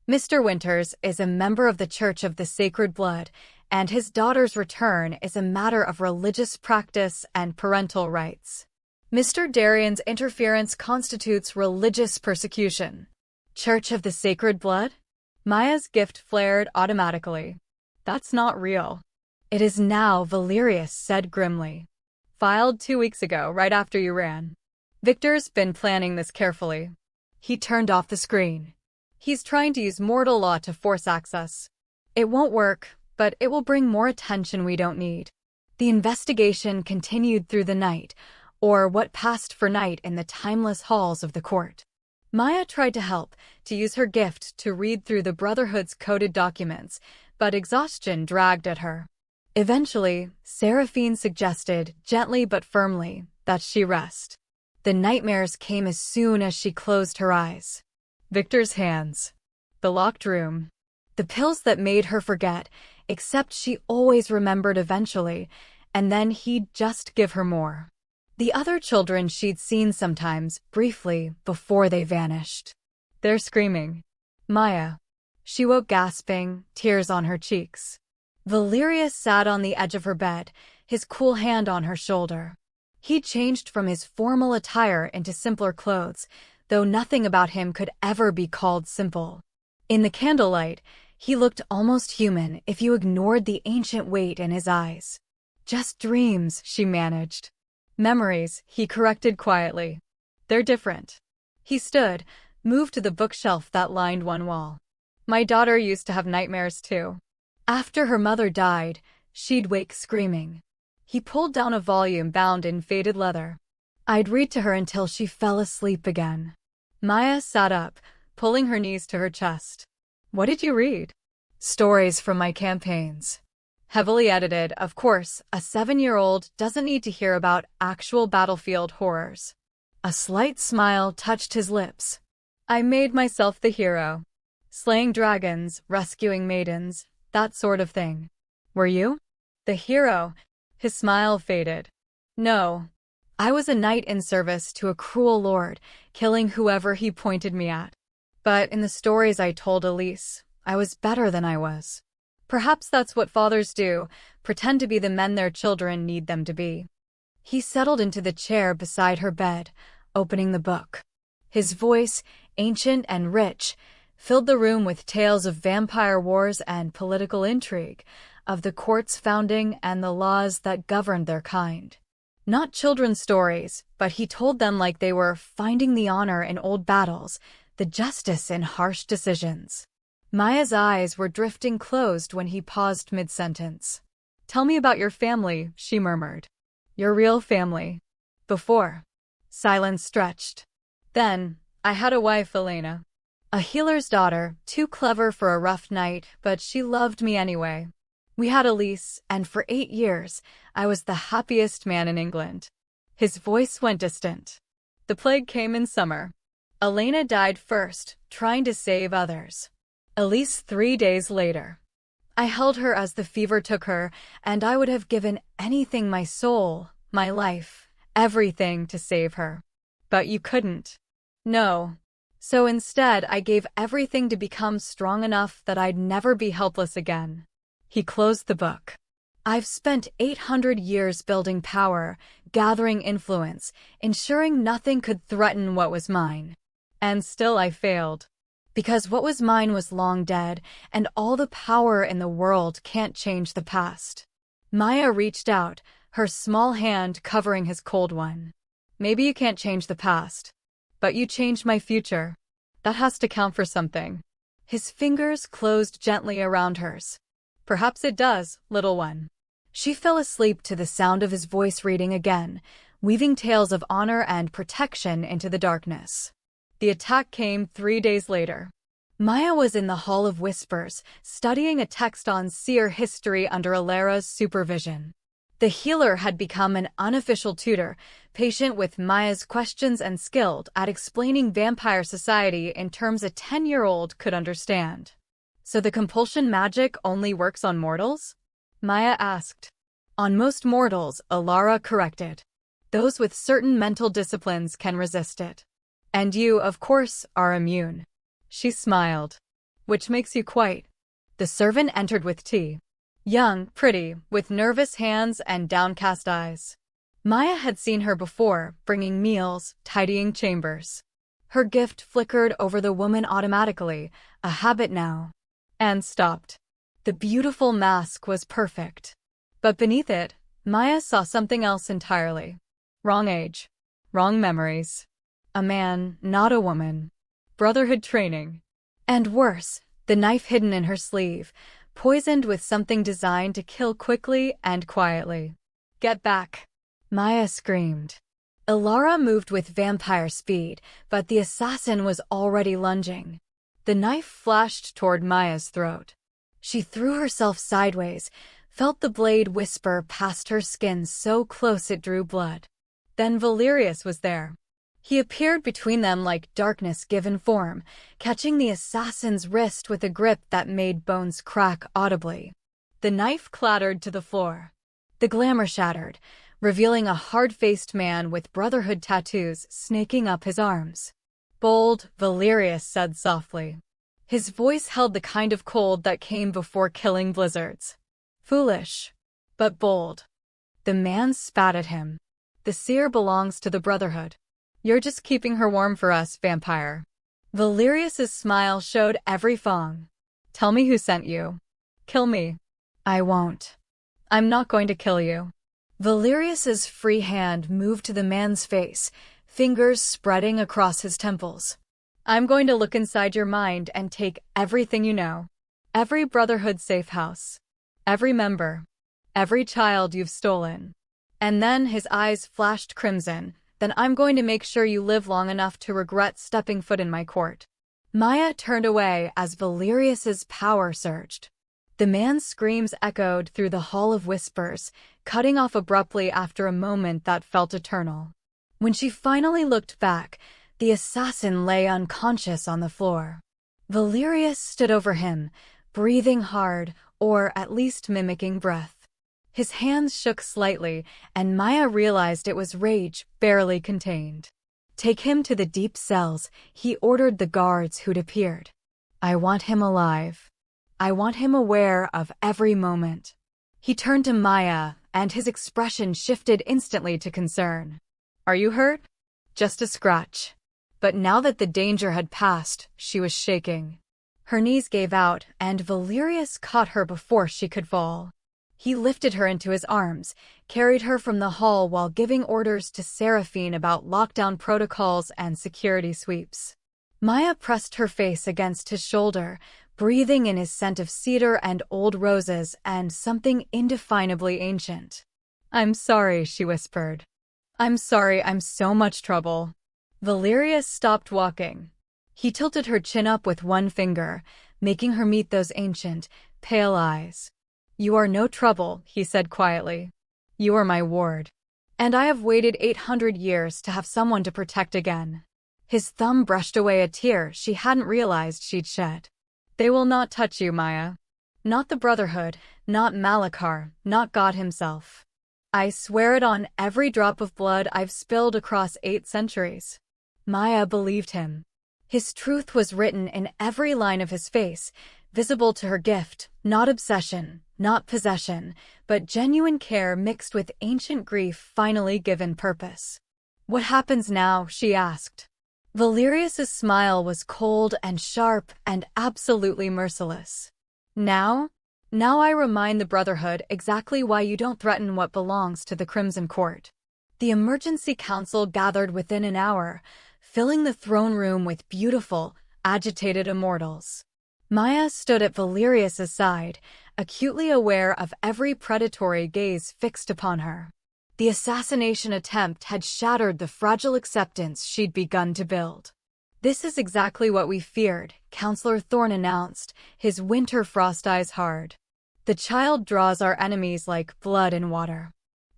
Mr. Winters is a member of the Church of the Sacred Blood, and his daughter's return is a matter of religious practice and parental rights. Mr. Darian's interference constitutes religious persecution. Church of the Sacred Blood? Maya's gift flared automatically. That's not real. It is now, Valerius said grimly. Filed 2 weeks ago, right after you ran. Victor's been planning this carefully. He turned off the screen. He's trying to use mortal law to force access. It won't work, but it will bring more attention we don't need. The investigation continued through the night, or what passed for night in the timeless halls of the court. Maya tried to help, to use her gift to read through the Brotherhood's coded documents, but exhaustion dragged at her. Eventually, Seraphine suggested, gently but firmly, that she rest. The nightmares came as soon as she closed her eyes. Victor's hands. The locked room. The pills that made her forget, except she always remembered eventually, and then he'd just give her more. The other children she'd seen sometimes, briefly, before they vanished. They're screaming. Maya. She woke gasping, tears on her cheeks. Valerius sat on the edge of her bed, his cool hand on her shoulder. He'd changed from his formal attire into simpler clothes, though nothing about him could ever be called simple. In the candlelight, he looked almost human if you ignored the ancient weight in his eyes. Just dreams, she managed. Memories, he corrected quietly. They're different. He stood, moved to the bookshelf that lined one wall. My daughter used to have nightmares too. After her mother died, she'd wake screaming. He pulled down a volume bound in faded leather. I'd read to her until she fell asleep again. Maya sat up, pulling her knees to her chest. What did you read? Stories from my campaigns. Heavily edited, of course, a 7-year-old doesn't need to hear about actual battlefield horrors. A slight smile touched his lips. I made myself the hero. Slaying dragons, rescuing maidens, that sort of thing. Were you? The hero? His smile faded. No. I was a knight in service to a cruel lord, killing whoever he pointed me at. But in the stories I told Elise, I was better than I was. Perhaps that's what fathers do, pretend to be the men their children need them to be. He settled into the chair beside her bed, opening the book. His voice, ancient and rich, filled the room with tales of vampire wars and political intrigue, of the court's founding and the laws that governed their kind. Not children's stories, but he told them like they were finding the honor in old battles, the justice in harsh decisions. Maya's eyes were drifting closed when he paused mid-sentence. Tell me about your family, she murmured. Your real family. Before. Silence stretched. Then, I had a wife, Elena. A healer's daughter, too clever for a rough night, but she loved me anyway. We had Elise, and for 8 years, I was the happiest man in England. His voice went distant. The plague came in summer. Elena died first, trying to save others. Elise 3 days later. I held her as the fever took her, and I would have given anything, my soul, my life, everything to save her. But you couldn't. No. So instead, I gave everything to become strong enough that I'd never be helpless again. He closed the book. I've spent 800 years building power, gathering influence, ensuring nothing could threaten what was mine. And still I failed. Because what was mine was long dead, and all the power in the world can't change the past. Maya reached out, her small hand covering his cold one. Maybe you can't change the past, But you changed my future. That has to count for something. His fingers closed gently around hers. Perhaps it does, little one. She fell asleep to the sound of his voice reading again, weaving tales of honor and protection into the darkness. The attack came 3 days later. Maya was in the Hall of Whispers, studying a text on seer history under Alara's supervision. The healer had become an unofficial tutor, patient with Maya's questions and skilled at explaining vampire society in terms a 10-year-old could understand. So the compulsion magic only works on mortals? Maya asked. On most mortals, Alara corrected. Those with certain mental disciplines can resist it. And you, of course, are immune. She smiled. Which makes you quite. The servant entered with tea. Young, pretty, with nervous hands and downcast eyes. Maya had seen her before, bringing meals, tidying chambers. Her gift flickered over the woman automatically, a habit now. And stopped. The beautiful mask was perfect. But beneath it, Maya saw something else entirely. Wrong age. Wrong memories. A man, not a woman. Brotherhood training. And worse, the knife hidden in her sleeve, poisoned with something designed to kill quickly and quietly. Get back! Maya screamed. Alara moved with vampire speed, but the assassin was already lunging. The knife flashed toward Maya's throat. She threw herself sideways, felt the blade whisper past her skin so close it drew blood. Then Valerius was there. He appeared between them like darkness given form, catching the assassin's wrist with a grip that made bones crack audibly. The knife clattered to the floor. The glamour shattered, revealing a hard-faced man with Brotherhood tattoos snaking up his arms. Bold, Valerius said softly. His voice held the kind of cold that came before killing blizzards. Foolish, but bold. The man spat at him. The seer belongs to the Brotherhood. You're just keeping her warm for us, vampire. Valerius's smile showed every fang. Tell me who sent you. Kill me. I won't. I'm not going to kill you. Valerius's free hand moved to the man's face, fingers spreading across his temples. I'm going to look inside your mind and take everything you know. Every Brotherhood safe house. Every member. Every child you've stolen. And then his eyes flashed crimson. Then I'm going to make sure you live long enough to regret stepping foot in my court. Maya turned away as Valerius's power surged. The man's screams echoed through the Hall of Whispers, cutting off abruptly after a moment that felt eternal. When she finally looked back, the assassin lay unconscious on the floor. Valerius stood over him, breathing hard, or at least mimicking breath. His hands shook slightly, and Maya realized it was rage barely contained. Take him to the deep cells, he ordered the guards who'd appeared. I want him alive. I want him aware of every moment. He turned to Maya, and his expression shifted instantly to concern. Are you hurt? Just a scratch. But now that the danger had passed, she was shaking. Her knees gave out, and Valerius caught her before she could fall. He lifted her into his arms, carried her from the hall while giving orders to Seraphine about lockdown protocols and security sweeps. Maya pressed her face against his shoulder, breathing in his scent of cedar and old roses and something indefinably ancient. I'm sorry, she whispered. I'm sorry, I'm so much trouble. Valerius stopped walking. He tilted her chin up with one finger, making her meet those ancient, pale eyes. You are no trouble, he said quietly. You are my ward. And I have waited 800 years to have someone to protect again. His thumb brushed away a tear she hadn't realized she'd shed. They will not touch you, Maya. Not the Brotherhood, not Malachar, not God himself. I swear it on every drop of blood I've spilled across 8 centuries. Maya believed him. His truth was written in every line of his face, visible to her gift, not obsession, not possession, but genuine care mixed with ancient grief finally given purpose. What happens now? She asked. Valerius's smile was cold and sharp and absolutely merciless. Now I remind the Brotherhood exactly why you don't threaten what belongs to the Crimson Court. The emergency council gathered within an hour, filling the throne room with beautiful, agitated immortals. Maya stood at Valerius's side, acutely aware of every predatory gaze fixed upon her. The assassination attempt had shattered the fragile acceptance she'd begun to build. "This is exactly what we feared," Counselor Thorne announced, his winter frost eyes hard. "The child draws our enemies like blood in water.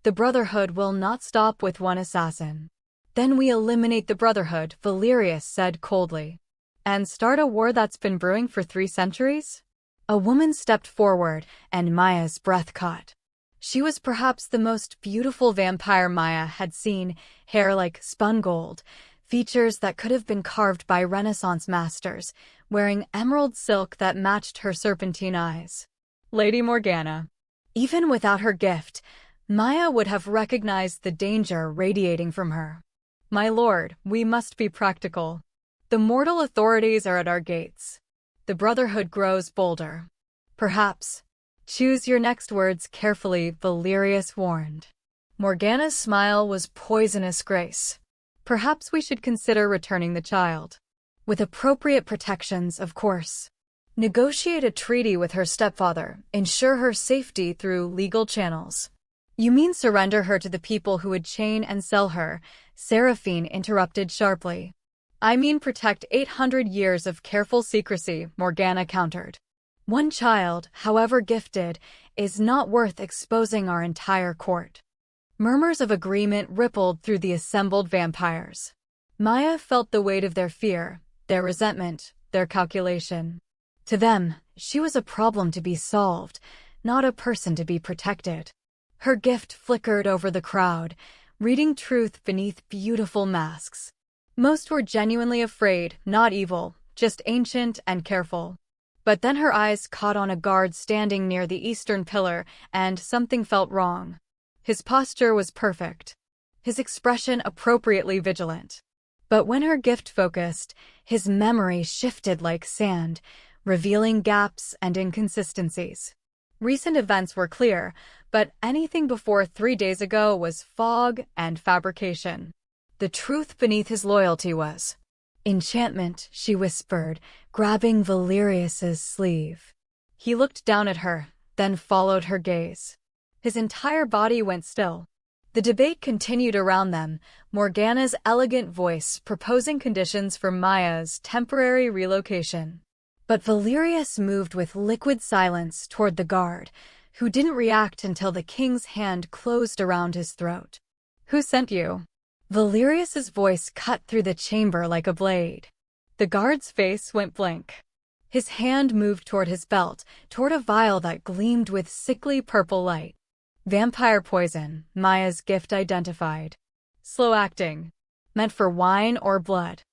The Brotherhood will not stop with one assassin." "Then we eliminate the Brotherhood," Valerius said coldly. "And start a war that's been brewing for 3 centuries?" A woman stepped forward, and Maya's breath caught. She was perhaps the most beautiful vampire Maya had seen, hair like spun gold, features that could have been carved by Renaissance masters, wearing emerald silk that matched her serpentine eyes. Lady Morgana. Even without her gift, Maya would have recognized the danger radiating from her. "My lord, we must be practical. The mortal authorities are at our gates. The Brotherhood grows bolder. Perhaps. Choose your next words carefully," Valerius warned. Morgana's smile was poisonous grace. "Perhaps we should consider returning the child. With appropriate protections, of course. Negotiate a treaty with her stepfather, ensure her safety through legal channels." "You mean surrender her to the people who would chain and sell her," Seraphine interrupted sharply. "I mean protect 800 years of careful secrecy," Morgana countered. "One child, however gifted, is not worth exposing our entire court." Murmurs of agreement rippled through the assembled vampires. Maya felt the weight of their fear, their resentment, their calculation. To them, she was a problem to be solved, not a person to be protected. Her gift flickered over the crowd, reading truth beneath beautiful masks. Most were genuinely afraid, not evil, just ancient and careful. But then her eyes caught on a guard standing near the eastern pillar, and something felt wrong. His posture was perfect, his expression appropriately vigilant. But when her gift focused, his memory shifted like sand, revealing gaps and inconsistencies. Recent events were clear, but anything before 3 days ago was fog and fabrication. The truth beneath his loyalty was enchantment, she whispered, grabbing Valerius's sleeve. He looked down at her, then followed her gaze. His entire body went still. The debate continued around them, Morgana's elegant voice proposing conditions for Maya's temporary relocation. But Valerius moved with liquid silence toward the guard, who didn't react until the king's hand closed around his throat. "Who sent you?" Valerius's voice cut through the chamber like a blade. The guard's face went blank. His hand moved toward his belt, toward a vial that gleamed with sickly purple light. Vampire poison, Maya's gift identified. Slow acting. Meant for wine or blood.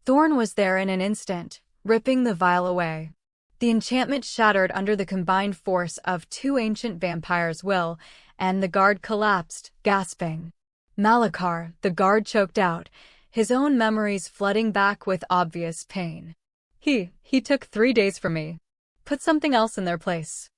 Thorne was there in an instant, ripping the vial away. The enchantment shattered under the combined force of 2 ancient vampires' will, and the guard collapsed, gasping. "Malachar," the guard choked out, his own memories flooding back with obvious pain. He took 3 days from me. Put something else in their place.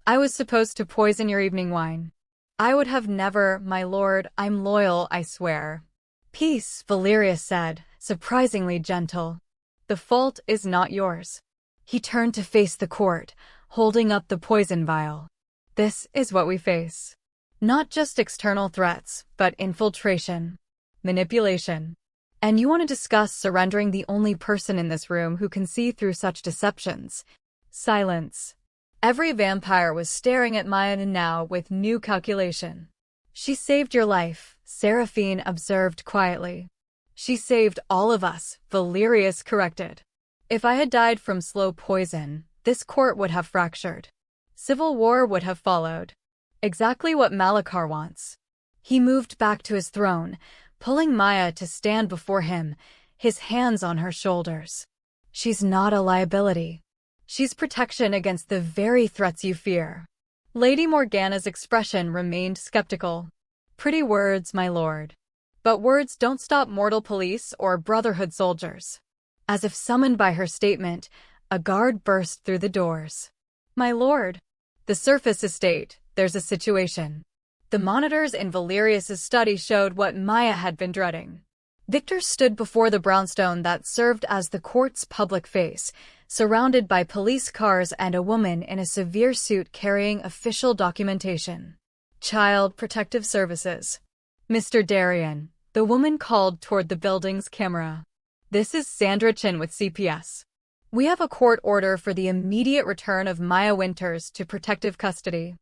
I was supposed to poison your evening wine. I would have never, my lord, I'm loyal, I swear." "Peace," Valerius said, surprisingly gentle. "The fault is not yours." He turned to face the court, holding up the poison vial. "This is what we face. Not just external threats, but infiltration, manipulation. And you want to discuss surrendering the only person in this room who can see through such deceptions." Silence. Every vampire was staring at Maya now with new calculation. "She saved your life," Seraphine observed quietly. "She saved all of us," Valerius corrected. "If I had died from slow poison, this court would have fractured. Civil war would have followed. Exactly what Malachar wants." He moved back to his throne, pulling Maya to stand before him, his hands on her shoulders. "She's not a liability. She's protection against the very threats you fear." Lady Morgana's expression remained skeptical. "Pretty words, my lord. But words don't stop mortal police or Brotherhood soldiers." As if summoned by her statement, a guard burst through the doors. "My lord, the Surface Estate, there's a situation." The monitors in Valerius's study showed what Maya had been dreading. Victor stood before the brownstone that served as the court's public face, surrounded by police cars and a woman in a severe suit carrying official documentation. Child Protective Services. Mr. Darien, the woman called toward the building's camera. This is Sandra Chin with CPS. We have a court order for the immediate return of Maya Winters to protective custody.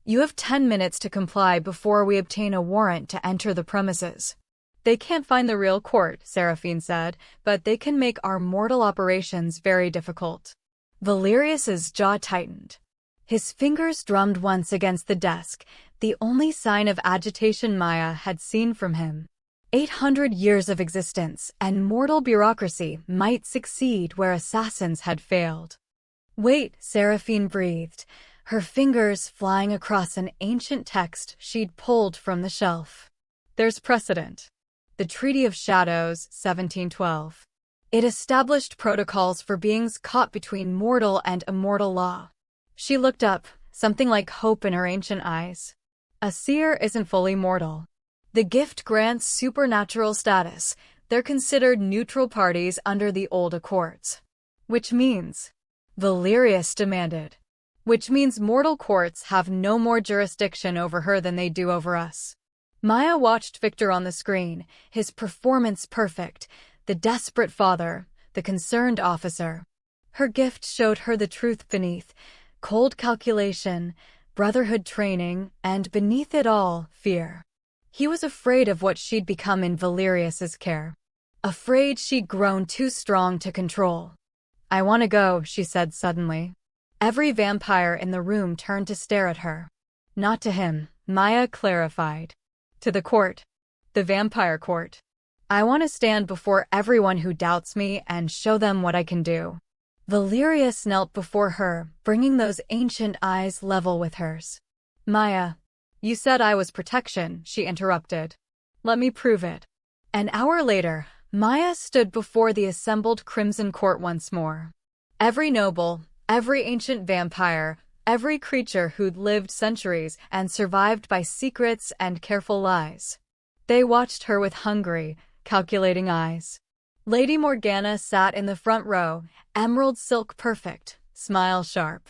You have 10 minutes to comply before we obtain a warrant to enter the premises. They can't find the real court, Seraphine said, but they can make our mortal operations very difficult. Valerius's jaw tightened. His fingers drummed once against the desk, the only sign of agitation Maya had seen from him. 800 years of existence and mortal bureaucracy might succeed where assassins had failed. Wait, Seraphine breathed, her fingers flying across an ancient text she'd pulled from the shelf. There's precedent. The Treaty of Shadows, 1712. It established protocols for beings caught between mortal and immortal law. She looked up, something like hope in her ancient eyes. A seer isn't fully mortal. The gift grants supernatural status. They're considered neutral parties under the old accords. Which means, Valerius demanded. Which means mortal courts have no more jurisdiction over her than they do over us. Maya watched Victor on the screen, his performance perfect, the desperate father, the concerned officer. Her gift showed her the truth beneath, cold calculation, brotherhood training, and beneath it all, fear. He was afraid of what she'd become in Valerius's care. Afraid she'd grown too strong to control. I want to go, she said suddenly. Every vampire in the room turned to stare at her. Not to him, Maya clarified. To the court. The vampire court. I want to stand before everyone who doubts me and show them what I can do. Valerius knelt before her, bringing those ancient eyes level with hers. Maya, you said I was protection, she interrupted. Let me prove it. An hour later, Maya stood before the assembled Crimson Court once more. Every noble, every ancient vampire, every creature who'd lived centuries and survived by secrets and careful lies. They watched her with hungry, calculating eyes. Lady Morgana sat in the front row, emerald silk perfect, smile sharp.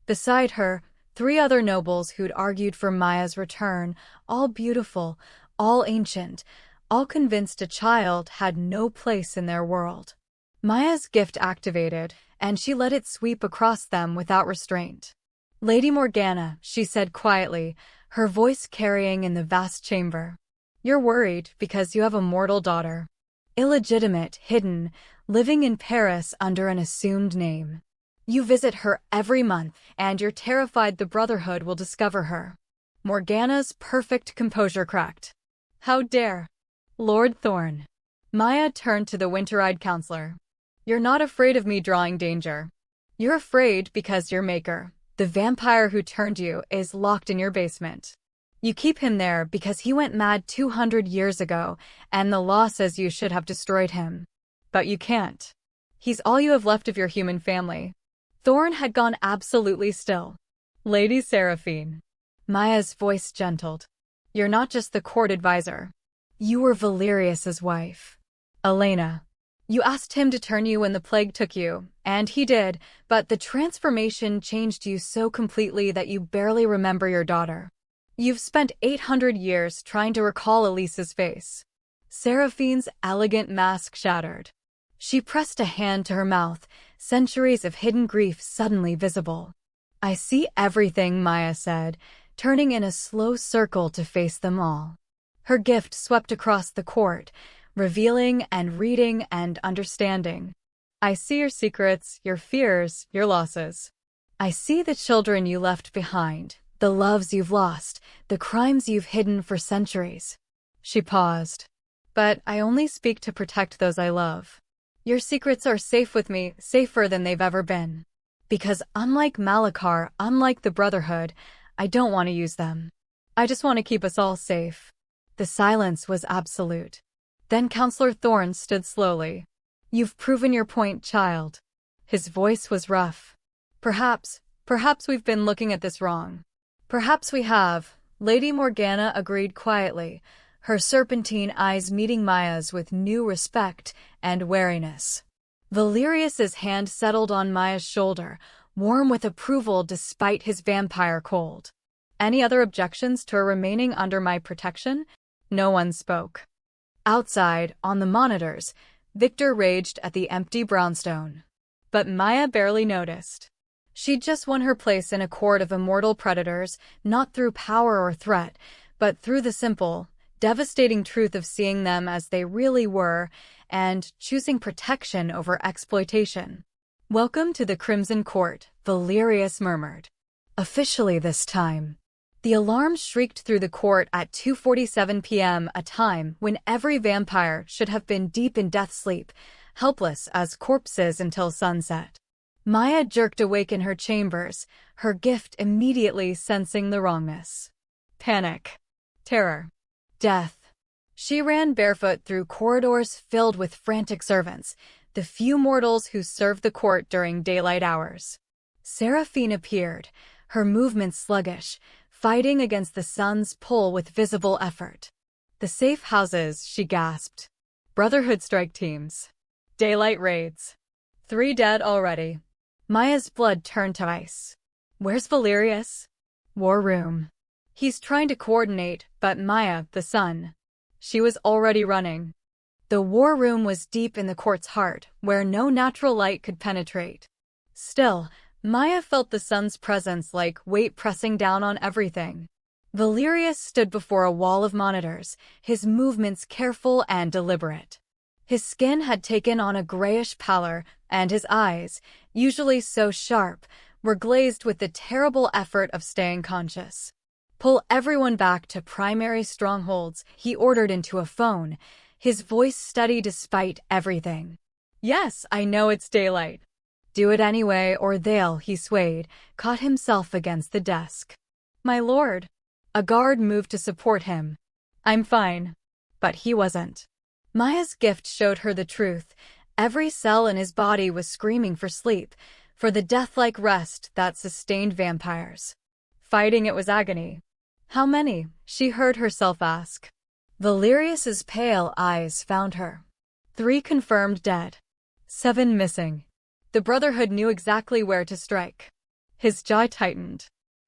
Beside her, 3 other nobles who'd argued for Maya's return, all beautiful, all ancient, all convinced a child had no place in their world. Maya's gift activated, and she let it sweep across them without restraint. Lady Morgana, she said quietly, her voice carrying in the vast chamber. You're worried because you have a mortal daughter. Illegitimate, hidden, living in Paris under an assumed name. You visit her every month, and you're terrified the Brotherhood will discover her. Morgana's perfect composure cracked. How dare! Lord Thorne. Maya turned to the winter-eyed counselor. You're not afraid of me drawing danger. You're afraid because your maker, the vampire who turned you, is locked in your basement. You keep him there because he went mad 200 years ago, and the law says you should have destroyed him. But you can't. He's all you have left of your human family. Thorne had gone absolutely still. Lady Seraphine. Maya's voice gentled. You're not just the court advisor. You were Valerius's wife. Elena. You asked him to turn you when the plague took you, and he did, but the transformation changed you so completely that you barely remember your daughter. You've spent 800 years trying to recall Elisa's face. Seraphine's elegant mask shattered. She pressed a hand to her mouth, centuries of hidden grief suddenly visible. I see everything, Maya said, turning in a slow circle to face them all. Her gift swept across the court, revealing and reading and understanding. I see your secrets, your fears, your losses. I see the children you left behind, the loves you've lost, the crimes you've hidden for centuries. She paused. But I only speak to protect those I love. Your secrets are safe with me, safer than they've ever been. Because unlike Malachar, unlike the Brotherhood, I don't want to use them. I just want to keep us all safe. The silence was absolute. Then Counselor Thorne stood slowly. You've proven your point, child. His voice was rough. Perhaps we've been looking at this wrong. Perhaps we have, Lady Morgana agreed quietly, her serpentine eyes meeting Maya's with new respect and wariness. Valerius's hand settled on Maya's shoulder, warm with approval despite his vampire cold. Any other objections to her remaining under my protection? No one spoke. Outside, on the monitors, Victor raged at the empty brownstone. But Maya barely noticed. She'd just won her place in a court of immortal predators, not through power or threat, but through the simple, devastating truth of seeing them as they really were and choosing protection over exploitation. "Welcome to the Crimson Court," Valerius murmured. Officially this time. The alarm shrieked through the court at 2:47 p.m., a time when every vampire should have been deep in death sleep, helpless as corpses until sunset. Maya jerked awake in her chambers, her gift immediately sensing the wrongness. Panic. Terror. Death. She ran barefoot through corridors filled with frantic servants, the few mortals who served the court during daylight hours. Seraphine appeared, her movements sluggish, fighting against the sun's pull with visible effort. "The safe houses," she gasped. "Brotherhood strike teams. Daylight raids. 3 dead already." Maya's blood turned to ice. "Where's Valerius?" "War room." "He's trying to coordinate, but Maya, the sun." She was already running. The war room was deep in the court's heart, where no natural light could penetrate. Still, Maya felt the sun's presence like weight pressing down on everything. Valerius stood before a wall of monitors, his movements careful and deliberate. His skin had taken on a grayish pallor, and his eyes, usually so sharp, were glazed with the terrible effort of staying conscious. "Pull everyone back to primary strongholds," he ordered into a phone, his voice steady despite everything. "Yes, I know it's daylight." "Do it anyway, or they'll," he swayed, caught himself against the desk. "My lord." A guard moved to support him. "I'm fine." But he wasn't. Maya's gift showed her the truth. Every cell in his body was screaming for sleep, for the death-like rest that sustained vampires. Fighting it was agony. "How many?" she heard herself ask. Valerius's pale eyes found her. 3 confirmed dead. 7 missing. The Brotherhood knew exactly where to strike. His jaw tightened.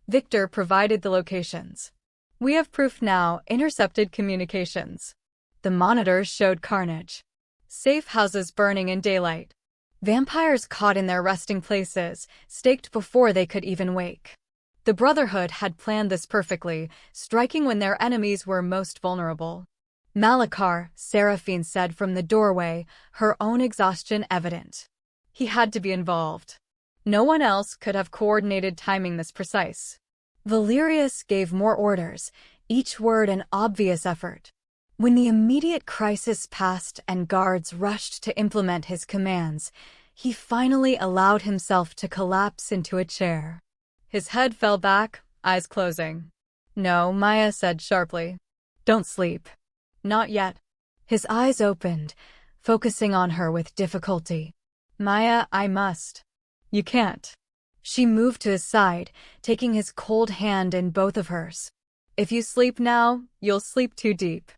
Victor provided the locations. "We have proof now," intercepted communications. The monitors showed carnage. Safe houses burning in daylight. Vampires caught in their resting places, staked before they could even wake. The Brotherhood had planned this perfectly, striking when their enemies were most vulnerable. "Malachar," Seraphine said from the doorway, her own exhaustion evident. He had to be involved. No one else could have coordinated timing this precise. Valerius gave more orders, each word an obvious effort. When the immediate crisis passed and guards rushed to implement his commands, he finally allowed himself to collapse into a chair. His head fell back, eyes closing. "No," Maya said sharply. "Don't sleep." "Not yet." His eyes opened, focusing on her with difficulty. "Maya, I must." "You can't." She moved to his side, taking his cold hand in both of hers. "If you sleep now, you'll sleep too deep.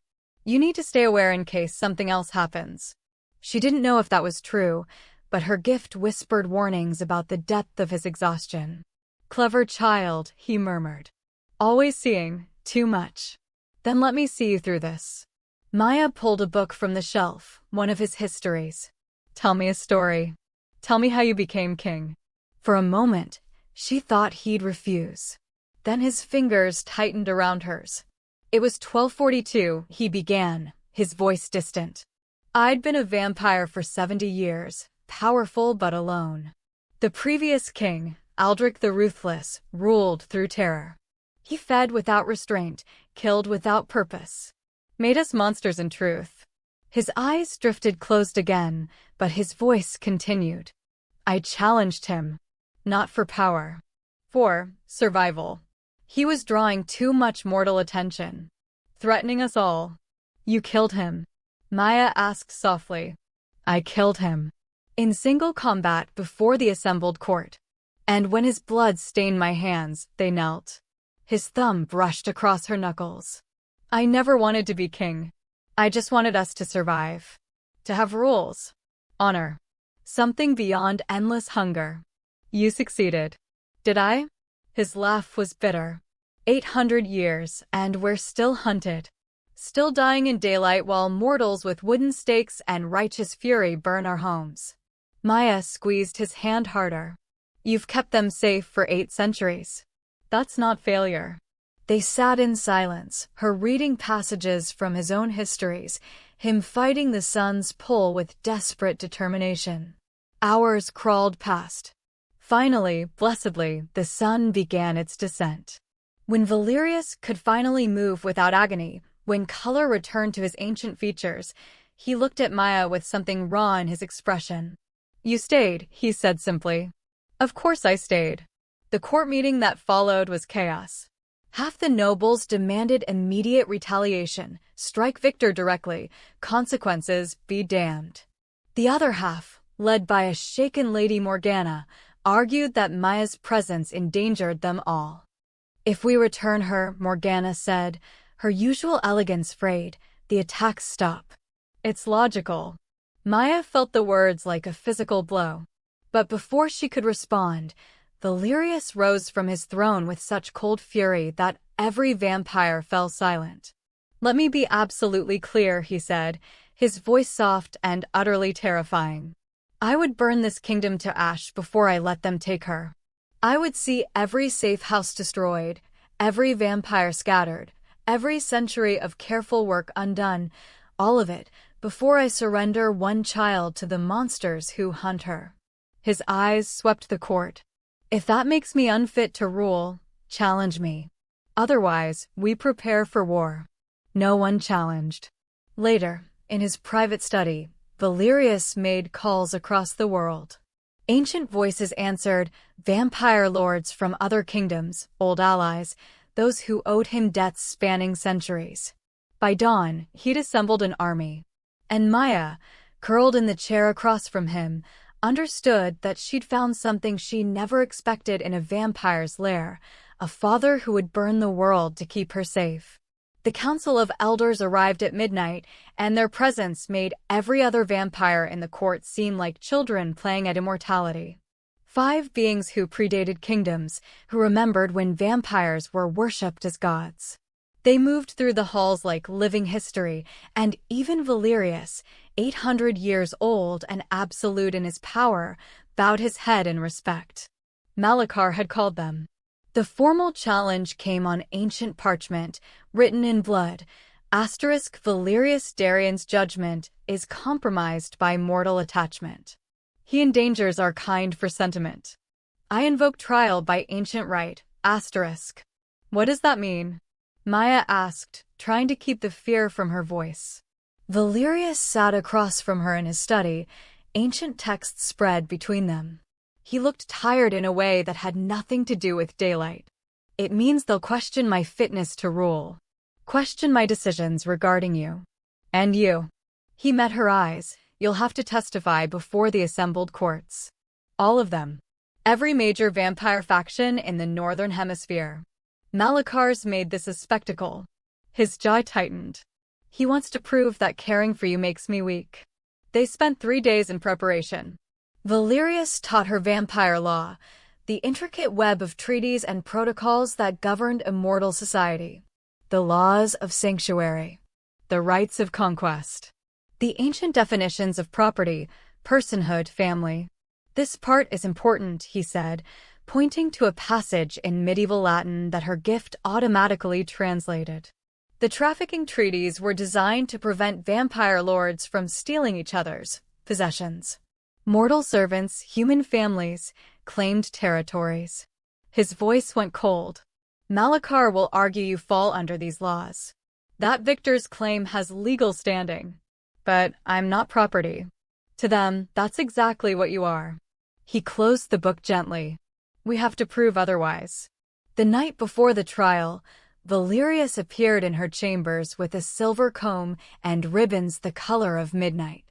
You need to stay aware in case something else happens." She didn't know if that was true, but her gift whispered warnings about the depth of his exhaustion. "Clever child," he murmured. "Always seeing too much. Then let me see you through this." Maya pulled a book from the shelf, one of his histories. "Tell me a story. Tell me how you became king." For a moment, she thought he'd refuse. Then his fingers tightened around hers. "It was 1242, he began, his voice distant. "I'd been a vampire for 70 years, powerful but alone. The previous king, Aldrich the Ruthless, ruled through terror. He fed without restraint, killed without purpose. Made us monsters in truth." His eyes drifted closed again, but his voice continued. "I challenged him. Not for power. For survival. He was drawing too much mortal attention. Threatening us all." "You killed him?" Maya asked softly. "I killed him. In single combat before the assembled court. And when his blood stained my hands, they knelt." His thumb brushed across her knuckles. I never wanted to be king. I just wanted us to survive. To have rules. Honor. Something beyond endless hunger. You succeeded. Did I? His laugh was bitter. 800 years, and we're still hunted. Still dying in daylight while mortals with wooden stakes and righteous fury burn our homes. Maya squeezed his hand harder. You've kept them safe for 8 centuries. That's not failure. They sat in silence, her reading passages from his own histories, him fighting the sun's pull with desperate determination. Hours crawled past. Finally, blessedly, the sun began its descent. When Valerius could finally move without agony, when color returned to his ancient features, he looked at Maya with something raw in his expression. You stayed, he said simply. Of course I stayed. The court meeting that followed was chaos. Half the nobles demanded immediate retaliation, strike Victor directly, consequences be damned. The other half, led by a shaken Lady Morgana, argued that Maya's presence endangered them all. If we return her, Morgana said, her usual elegance frayed, the attacks stop. It's logical. Maya felt the words like a physical blow. But before she could respond, Valerius rose from his throne with such cold fury that every vampire fell silent. Let me be absolutely clear, he said, his voice soft and utterly terrifying. I would burn this kingdom to ash before I let them take her. I would see every safe house destroyed, every vampire scattered, every century of careful work undone, all of it, before I surrender one child to the monsters who hunt her. His eyes swept the court. If that makes me unfit to rule, challenge me. Otherwise, we prepare for war. No one challenged. Later, in his private study, Valerius made calls across the world. Ancient voices answered, vampire lords from other kingdoms, old allies, those who owed him debts spanning centuries. By dawn, he'd assembled an army. And Maya, curled in the chair across from him, understood that she'd found something she never expected in a vampire's lair, a father who would burn the world to keep her safe. The Council of Elders arrived at midnight, and their presence made every other vampire in the court seem like children playing at immortality. 5 beings who predated kingdoms, who remembered when vampires were worshipped as gods. They moved through the halls like living history, and even Valerius, 800 years old and absolute in his power, bowed his head in respect. Malachar had called them. The formal challenge came on ancient parchment, written in blood. Asterisk Valerius Darian's judgment is compromised by mortal attachment. He endangers our kind for sentiment. I invoke trial by ancient right. Asterisk. What does that mean? Maya asked, trying to keep the fear from her voice. Valerius sat across from her in his study, ancient texts spread between them. He looked tired in a way that had nothing to do with daylight. It means they'll question my fitness to rule. Question my decisions regarding you. And you. He met her eyes. You'll have to testify before the assembled courts. All of them. Every major vampire faction in the Northern Hemisphere. Malachar's made this a spectacle. His jaw tightened. He wants to prove that caring for you makes me weak. They spent 3 days in preparation. Valerius taught her vampire law, the intricate web of treaties and protocols that governed immortal society. The laws of sanctuary. The rights of conquest. The ancient definitions of property, personhood, family. This part is important, he said, pointing to a passage in medieval Latin that her gift automatically translated. The trafficking treaties were designed to prevent vampire lords from stealing each other's possessions. Mortal servants, human families, claimed territories. His voice went cold. Malachar will argue you fall under these laws. That Victor's claim has legal standing. But I'm not property. To them, that's exactly what you are. He closed the book gently. We have to prove otherwise. The night before the trial, Valerius appeared in her chambers with a silver comb and ribbons the color of midnight.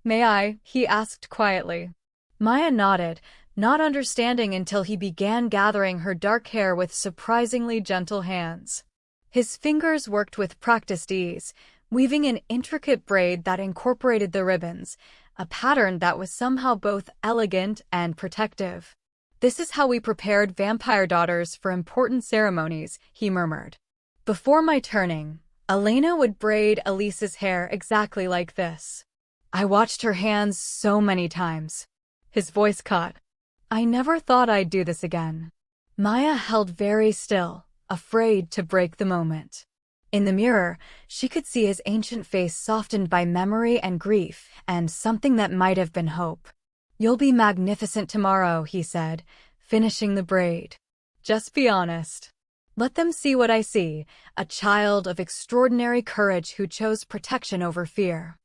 May I? He asked quietly. Maya nodded, not understanding until he began gathering her dark hair with surprisingly gentle hands. His fingers worked with practiced ease, weaving an intricate braid that incorporated the ribbons, a pattern that was somehow both elegant and protective. "This is how we prepared vampire daughters for important ceremonies," he murmured. "Before my turning, Elena would braid Elise's hair exactly like this. I watched her hands so many times." His voice caught. "I never thought I'd do this again." Maya held very still, afraid to break the moment. In the mirror, she could see his ancient face softened by memory and grief, and something that might have been hope. "You'll be magnificent tomorrow," he said, finishing the braid. "Just be honest. Let them see what I see, a child of extraordinary courage who chose protection over fear."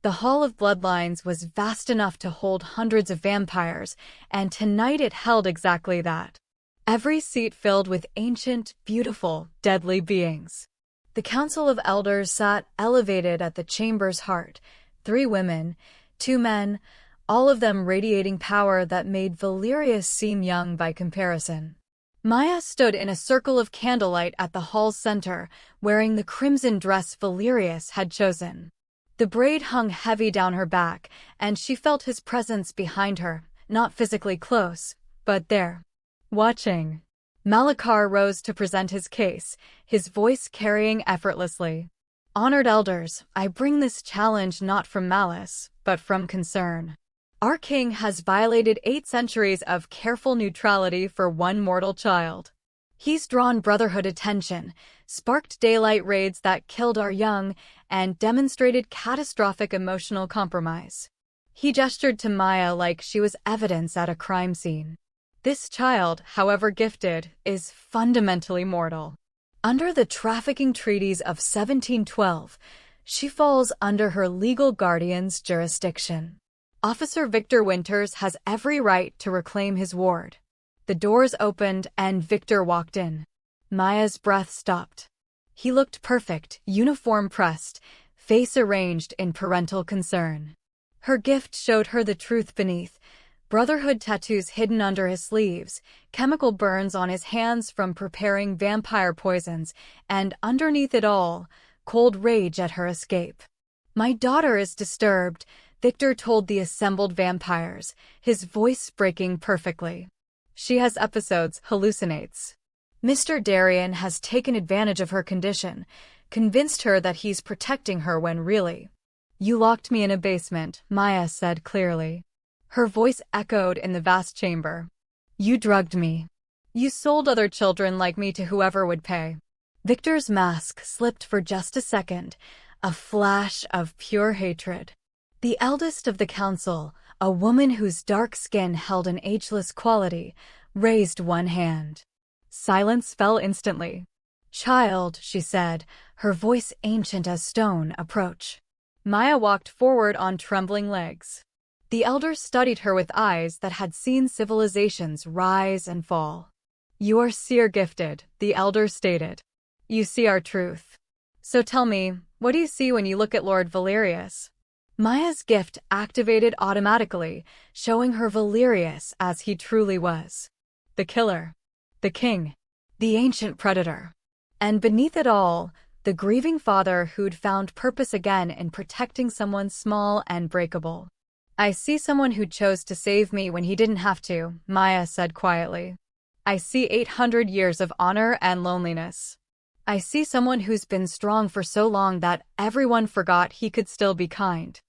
The Hall of Bloodlines was vast enough to hold hundreds of vampires, and tonight it held exactly that. Every seat filled with ancient, beautiful, deadly beings. The Council of Elders sat elevated at the chamber's heart, 3 women, 2 men, all of them radiating power that made Valerius seem young by comparison. Maya stood in a circle of candlelight at the hall's center, wearing the crimson dress Valerius had chosen. The braid hung heavy down her back, and she felt his presence behind her, not physically close, but there. Watching. Malachar rose to present his case, his voice carrying effortlessly. "Honored elders, I bring this challenge not from malice, but from concern. Our king has violated 8 centuries of careful neutrality for one mortal child. He's drawn Brotherhood attention, sparked daylight raids that killed our young, and demonstrated catastrophic emotional compromise." He gestured to Maya like she was evidence at a crime scene. "This child, however gifted, is fundamentally mortal. Under the trafficking treaties of 1712, she falls under her legal guardian's jurisdiction. Officer Victor Winters has every right to reclaim his ward." The doors opened and Victor walked in. Maya's breath stopped. He looked perfect, uniform pressed, face arranged in parental concern. Her gift showed her the truth beneath. Brotherhood tattoos hidden under his sleeves, chemical burns on his hands from preparing vampire poisons, and underneath it all, cold rage at her escape. "My daughter is disturbed," Victor told the assembled vampires, his voice breaking perfectly. "She has episodes, hallucinates. Mr. Darien has taken advantage of her condition, convinced her that he's protecting her when really—" "You locked me in a basement," Maya said clearly. Her voice echoed in the vast chamber. "You drugged me. You sold other children like me to whoever would pay." Victor's mask slipped for just a second, a flash of pure hatred. The eldest of the council, a woman whose dark skin held an ageless quality, raised one hand. Silence fell instantly. "Child," she said, her voice ancient as stone, "approach." Maya walked forward on trembling legs. The elder studied her with eyes that had seen civilizations rise and fall. "You are seer gifted," the elder stated. "You see our truth. So tell me, what do you see when you look at Lord Valerius?" Maya's gift activated automatically, showing her Valerius as he truly was. The killer. The king. The ancient predator. And beneath it all, the grieving father who'd found purpose again in protecting someone small and breakable. "I see someone who chose to save me when he didn't have to," Maya said quietly. "I see 800 years of honor and loneliness. I see someone who's been strong for so long that everyone forgot he could still be kind."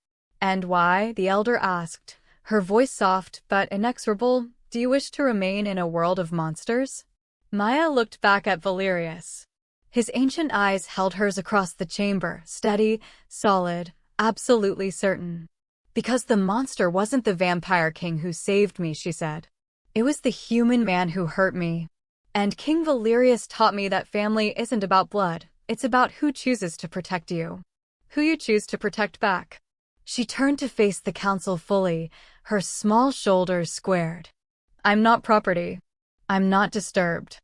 "And why?" the elder asked, her voice soft but inexorable. "Do you wish to remain in a world of monsters?" Maya looked back at Valerius. His ancient eyes held hers across the chamber, steady, solid, absolutely certain. "Because the monster wasn't the vampire king who saved me," she said. "It was the human man who hurt me. And King Valerius taught me that family isn't about blood, it's about who chooses to protect you. Who you choose to protect back." She turned to face the council fully, her small shoulders squared. "I'm not property. I'm not disturbed.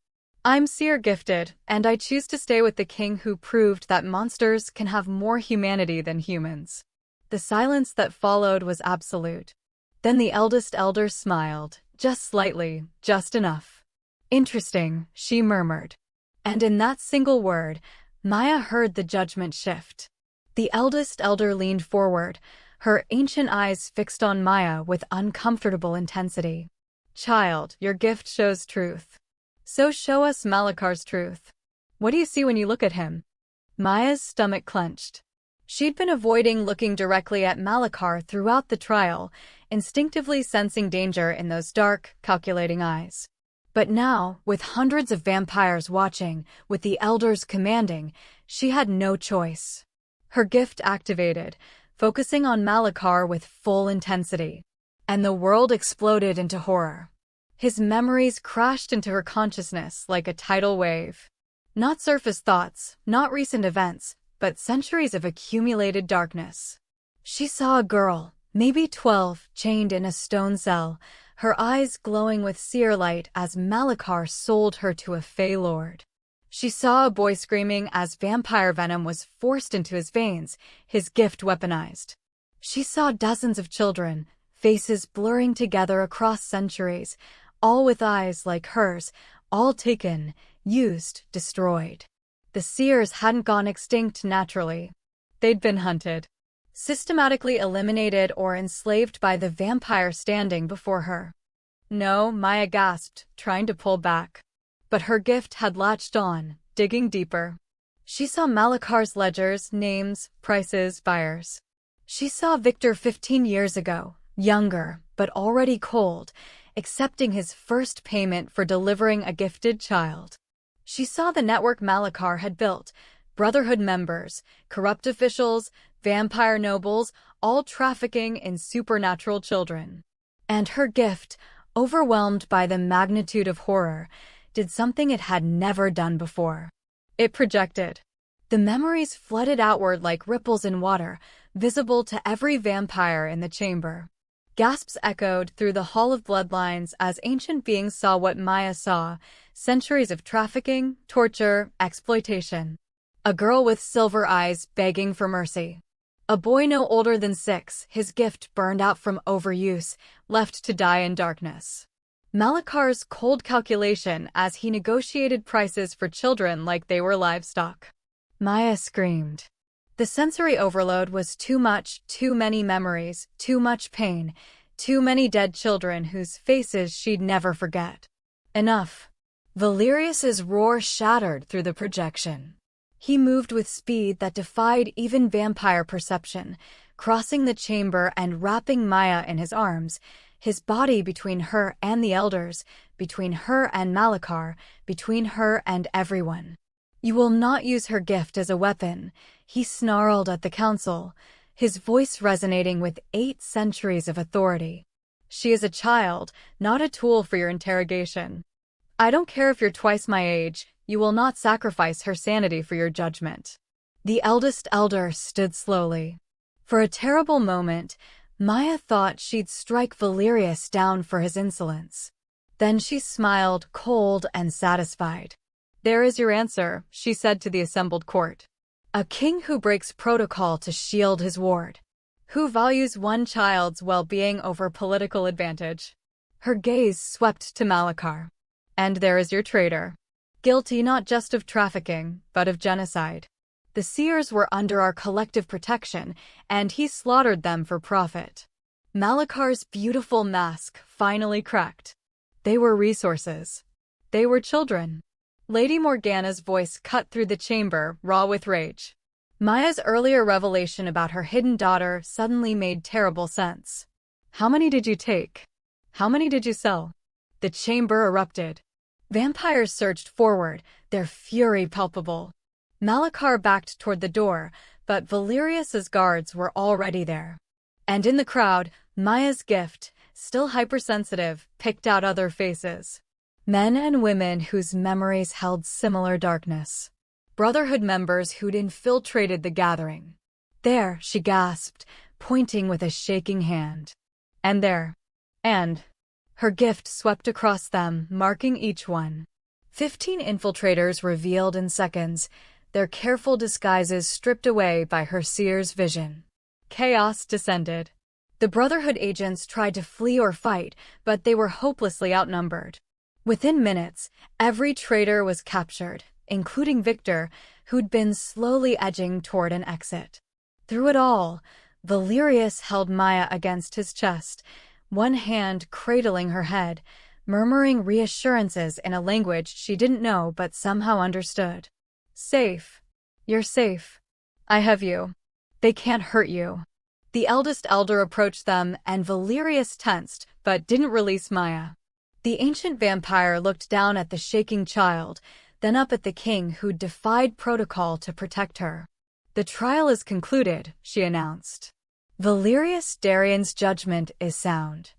I'm seer gifted, and I choose to stay with the king who proved that monsters can have more humanity than humans." The silence that followed was absolute. Then the eldest elder smiled, just slightly, just enough. "Interesting," she murmured. And in that single word, Maya heard the judgment shift. The eldest elder leaned forward, her ancient eyes fixed on Maya with uncomfortable intensity. "Child, your gift shows truth. So show us Malakar's truth. What do you see when you look at him?" Maya's stomach clenched. She'd been avoiding looking directly at Malakar throughout the trial, instinctively sensing danger in those dark, calculating eyes. But now, with hundreds of vampires watching, with the elders commanding, she had no choice. Her gift activated, focusing on Malakar with full intensity. And the world exploded into horror. His memories crashed into her consciousness like a tidal wave. Not surface thoughts, not recent events, but centuries of accumulated darkness. She saw a girl, maybe 12, chained in a stone cell, her eyes glowing with seer light as Malakar sold her to a Fey lord. She saw a boy screaming as vampire venom was forced into his veins, his gift weaponized. She saw dozens of children, faces blurring together across centuries, all with eyes like hers, all taken, used, destroyed. The seers hadn't gone extinct naturally. They'd been hunted, systematically eliminated or enslaved by the vampire standing before her. "No," Maya gasped, trying to pull back. But her gift had latched on, digging deeper. She saw Malakar's ledgers, names, prices, buyers. She saw Victor 15 years ago, younger, but already cold, accepting his first payment for delivering a gifted child. She saw the network Malakar had built, Brotherhood members, corrupt officials, vampire nobles, all trafficking in supernatural children. And her gift, overwhelmed by the magnitude of horror, did something it had never done before. It projected. The memories flooded outward like ripples in water, visible to every vampire in the chamber. Gasps echoed through the Hall of Bloodlines as ancient beings saw what Maya saw, centuries of trafficking, torture, exploitation. A girl with silver eyes begging for mercy. A boy no older than 6, his gift burned out from overuse, left to die in darkness. Malakar's cold calculation as he negotiated prices for children like they were livestock. Maya screamed. The sensory overload was too much, too many memories, too much pain, too many dead children whose faces she'd never forget. Enough. Valerius's roar shattered through the projection. He moved with speed that defied even vampire perception, crossing the chamber and wrapping Maya in his arms, his body between her and the elders, between her and Malakar, between her and everyone. "You will not use her gift as a weapon," he snarled at the council, his voice resonating with 8 centuries of authority. "She is a child, not a tool for your interrogation. I don't care if you're twice my age, you will not sacrifice her sanity for your judgment." The eldest elder stood slowly. For a terrible moment, Maya thought she'd strike Valerius down for his insolence. Then she smiled, cold and satisfied. "There is your answer," she said to the assembled court. "A king who breaks protocol to shield his ward. Who values one child's well-being over political advantage." Her gaze swept to Malakar. "And there is your traitor. Guilty not just of trafficking, but of genocide. The seers were under our collective protection, and he slaughtered them for profit." Malakar's beautiful mask finally cracked. They were resources. They were children. Lady Morgana's voice cut through the chamber, raw with rage. Maya's earlier revelation about her hidden daughter suddenly made terrible sense. "How many did you take? How many did you sell?" The chamber erupted. Vampires surged forward, their fury palpable. Malakar backed toward the door, but Valerius's guards were already there. And in the crowd, Maya's gift, still hypersensitive, picked out other faces. Men and women whose memories held similar darkness. Brotherhood members who'd infiltrated the gathering. "There," she gasped, pointing with a shaking hand. "And there." And her gift swept across them, marking each one. 15 infiltrators revealed in seconds, their careful disguises stripped away by her seer's vision. Chaos descended. The Brotherhood agents tried to flee or fight, but they were hopelessly outnumbered. Within minutes, every traitor was captured, including Victor, who'd been slowly edging toward an exit. Through it all, Valerius held Maya against his chest, one hand cradling her head, murmuring reassurances in a language she didn't know but somehow understood. "Safe. You're safe. I have you. They can't hurt you." The eldest elder approached them, and Valerius tensed, but didn't release Maya. The ancient vampire looked down at the shaking child, then up at the king who'd defied protocol to protect her. "The trial is concluded," she announced. "Valerius Darian's judgment is sound.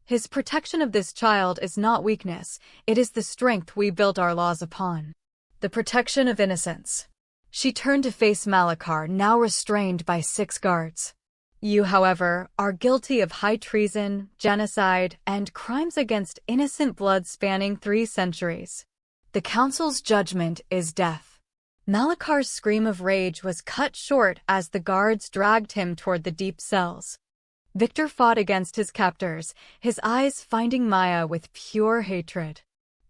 His protection of this child is not weakness, it is the strength we built our laws upon. The protection of innocence." She turned to face Malachar, now restrained by 6 guards. "You, however, are guilty of high treason, genocide, and crimes against innocent blood spanning 3 centuries. The council's judgment is death." Malachar's scream of rage was cut short as the guards dragged him toward the deep cells. Victor fought against his captors, his eyes finding Maya with pure hatred.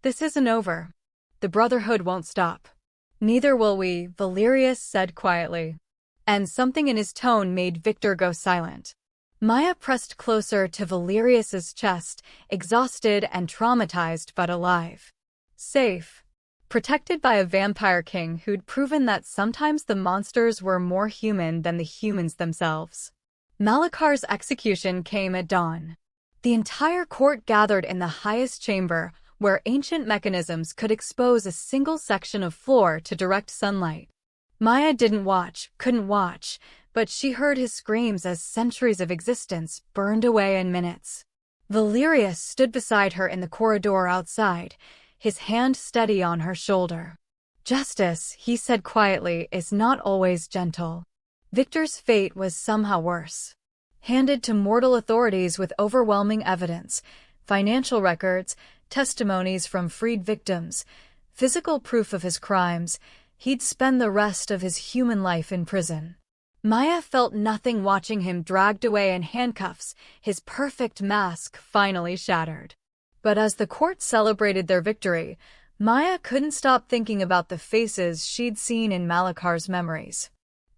"This isn't over. The Brotherhood won't stop." "Neither will we," Valerius said quietly. And something in his tone made Victor go silent. Maya pressed closer to Valerius's chest, exhausted and traumatized but alive. Safe. Protected by a vampire king who'd proven that sometimes the monsters were more human than the humans themselves. Malachar's execution came at dawn. The entire court gathered in the highest chamber, where ancient mechanisms could expose a single section of floor to direct sunlight. Maya couldn't watch, but she heard his screams as centuries of existence burned away in minutes. Valerius stood beside her in the corridor outside, his hand steady on her shoulder. "Justice," he said quietly, "is not always gentle." Victor's fate was somehow worse. Handed to mortal authorities with overwhelming evidence, financial records, testimonies from freed victims, physical proof of his crimes, he'd spend the rest of his human life in prison. Maya felt nothing watching him dragged away in handcuffs, his perfect mask finally shattered. But as the court celebrated their victory, Maya couldn't stop thinking about the faces she'd seen in Malachar's memories.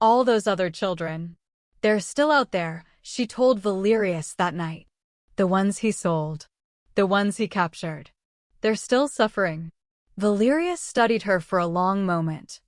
All those other children. "They're still out there," she told Valerius that night. "The ones he sold. The ones he captured. They're still suffering." Valerius studied her for a long moment.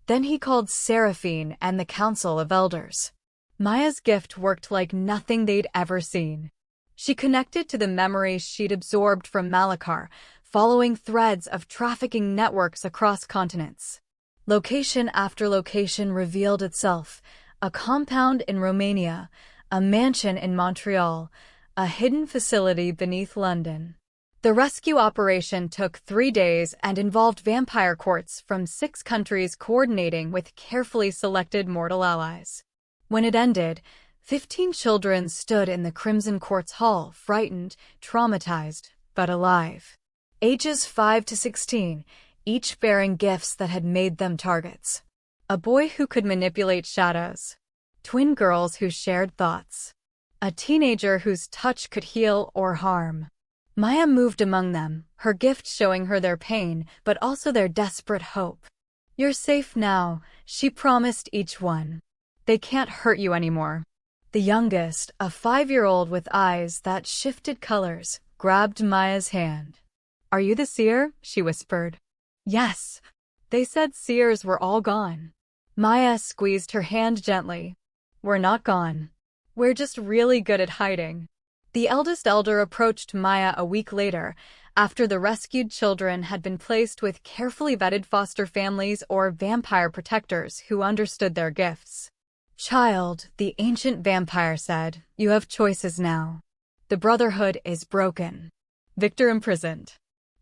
Then he called Seraphine and the Council of Elders. Maya's gift worked like nothing they'd ever seen. She connected to the memories she'd absorbed from Malachar, following threads of trafficking networks across continents. Location after location revealed itself: a compound in Romania, a mansion in Montreal, a hidden facility beneath London. The rescue operation took 3 days and involved vampire courts from 6 countries coordinating with carefully selected mortal allies. When it ended, 15 children stood in the Crimson Court's hall, frightened, traumatized, but alive. Ages 5 to 16, each bearing gifts that had made them targets. A boy who could manipulate shadows. Twin girls who shared thoughts. A teenager whose touch could heal or harm. Maya moved among them, her gift showing her their pain, but also their desperate hope. "You're safe now," she promised each one. "They can't hurt you anymore." The youngest, a 5-year-old with eyes that shifted colors, grabbed Maya's hand. "Are you the seer?" she whispered. "Yes." They said seers were all gone. Maya squeezed her hand gently. "We're not gone. We're just really good at hiding." The eldest elder approached Maya a week later, after the rescued children had been placed with carefully vetted foster families or vampire protectors who understood their gifts. "Child," the ancient vampire said, "you have choices now. The Brotherhood is broken. Victor imprisoned.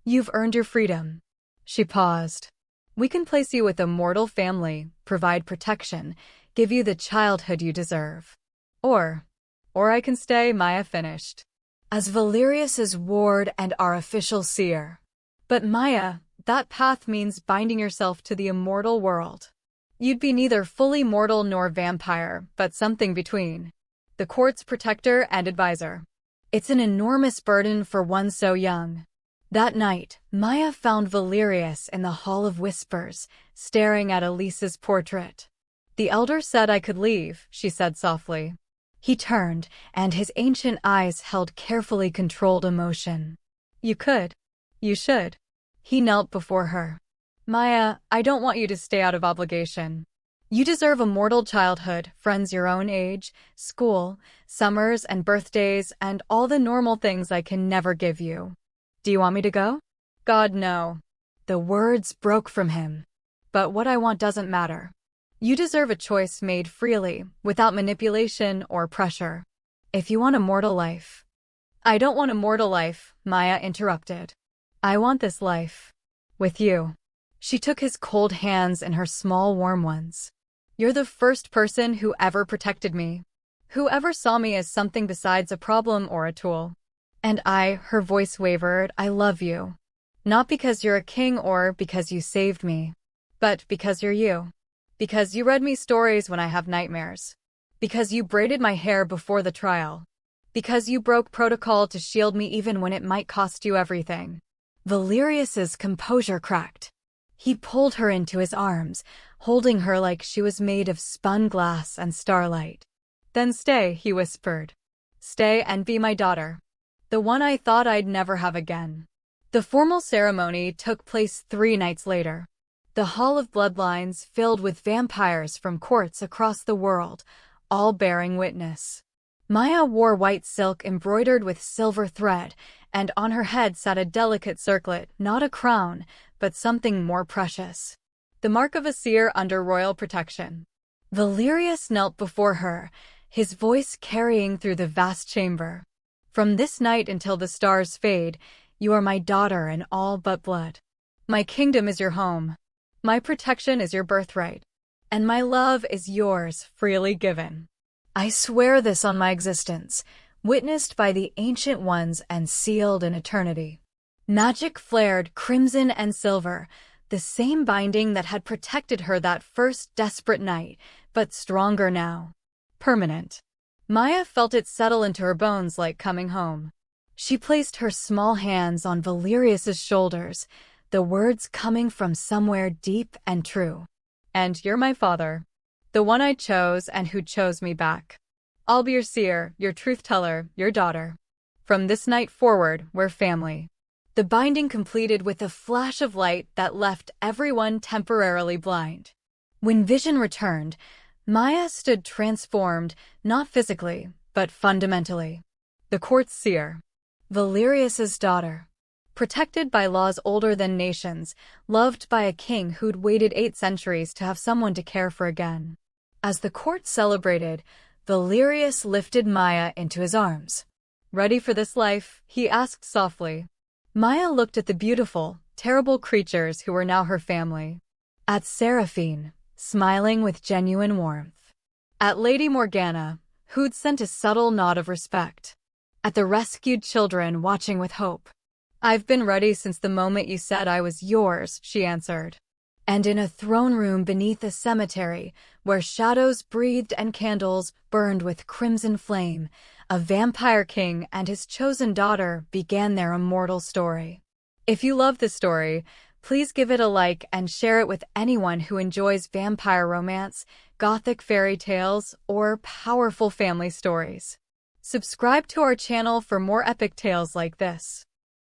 You've earned your freedom." She paused. "We can place you with a mortal family, provide protection, give you the childhood you deserve. Or I can stay," Maya finished, "as Valerius's ward and our official seer. But Maya, that path means binding yourself to the immortal world. You'd be neither fully mortal nor vampire, but something between. The court's protector and advisor. It's an enormous burden for one so young." That night, Maya found Valerius in the Hall of Whispers, staring at Elise's portrait. "The elder said I could leave," she said softly. He turned, and his ancient eyes held carefully controlled emotion. "You could. You should." He knelt before her. "Maya, I don't want you to stay out of obligation. You deserve a mortal childhood, friends your own age, school, summers and birthdays, and all the normal things I can never give you. Do you want me to go?" "God, no." The words broke from him. "But what I want doesn't matter. You deserve a choice made freely, without manipulation or pressure. If you want a mortal life—" "I don't want a mortal life," Maya interrupted. "I want this life. With you." She took his cold hands in her small, warm ones. "You're the first person who ever protected me. Who ever saw me as something besides a problem or a tool. And her voice wavered, I love you. Not because you're a king or because you saved me. But because you're you. Because you read me stories when I have nightmares. Because you braided my hair before the trial. Because you broke protocol to shield me even when it might cost you everything." Valerius's composure cracked. He pulled her into his arms, holding her like she was made of spun glass and starlight. "Then stay," he whispered. "Stay and be my daughter. The one I thought I'd never have again." The formal ceremony took place 3 nights later. The Hall of Bloodlines filled with vampires from courts across the world, all bearing witness. Maya wore white silk embroidered with silver thread, and on her head sat a delicate circlet, not a crown, but something more precious. The mark of a seer under royal protection. Valerius knelt before her, his voice carrying through the vast chamber. "From this night until the stars fade, you are my daughter in all but blood. My kingdom is your home. My protection is your birthright. And my love is yours, freely given. I swear this on my existence, witnessed by the ancient ones and sealed in eternity." Magic flared crimson and silver, the same binding that had protected her that first desperate night, but stronger now. Permanent. Maya felt it settle into her bones like coming home. She placed her small hands on Valerius's shoulders, the words coming from somewhere deep and true. "And you're my father. The one I chose and who chose me back. I'll be your seer, your truth-teller, your daughter. From this night forward, we're family." The binding completed with a flash of light that left everyone temporarily blind. When vision returned, Maya stood transformed, not physically, but fundamentally. The court's seer. Valerius's daughter. Protected by laws older than nations, loved by a king who'd waited 8 centuries to have someone to care for again. As the court celebrated, Valerius lifted Maya into his arms. "Ready for this life?" he asked softly. Maya looked at the beautiful, terrible creatures who were now her family. At Seraphine, smiling with genuine warmth. At Lady Morgana, who'd sent a subtle nod of respect. At the rescued children watching with hope. "I've been ready since the moment you said I was yours," she answered. And in a throne room beneath a cemetery, where shadows breathed and candles burned with crimson flame, a vampire king and his chosen daughter began their immortal story. If you love this story, please give it a like and share it with anyone who enjoys vampire romance, gothic fairy tales, or powerful family stories. Subscribe to our channel for more epic tales like this.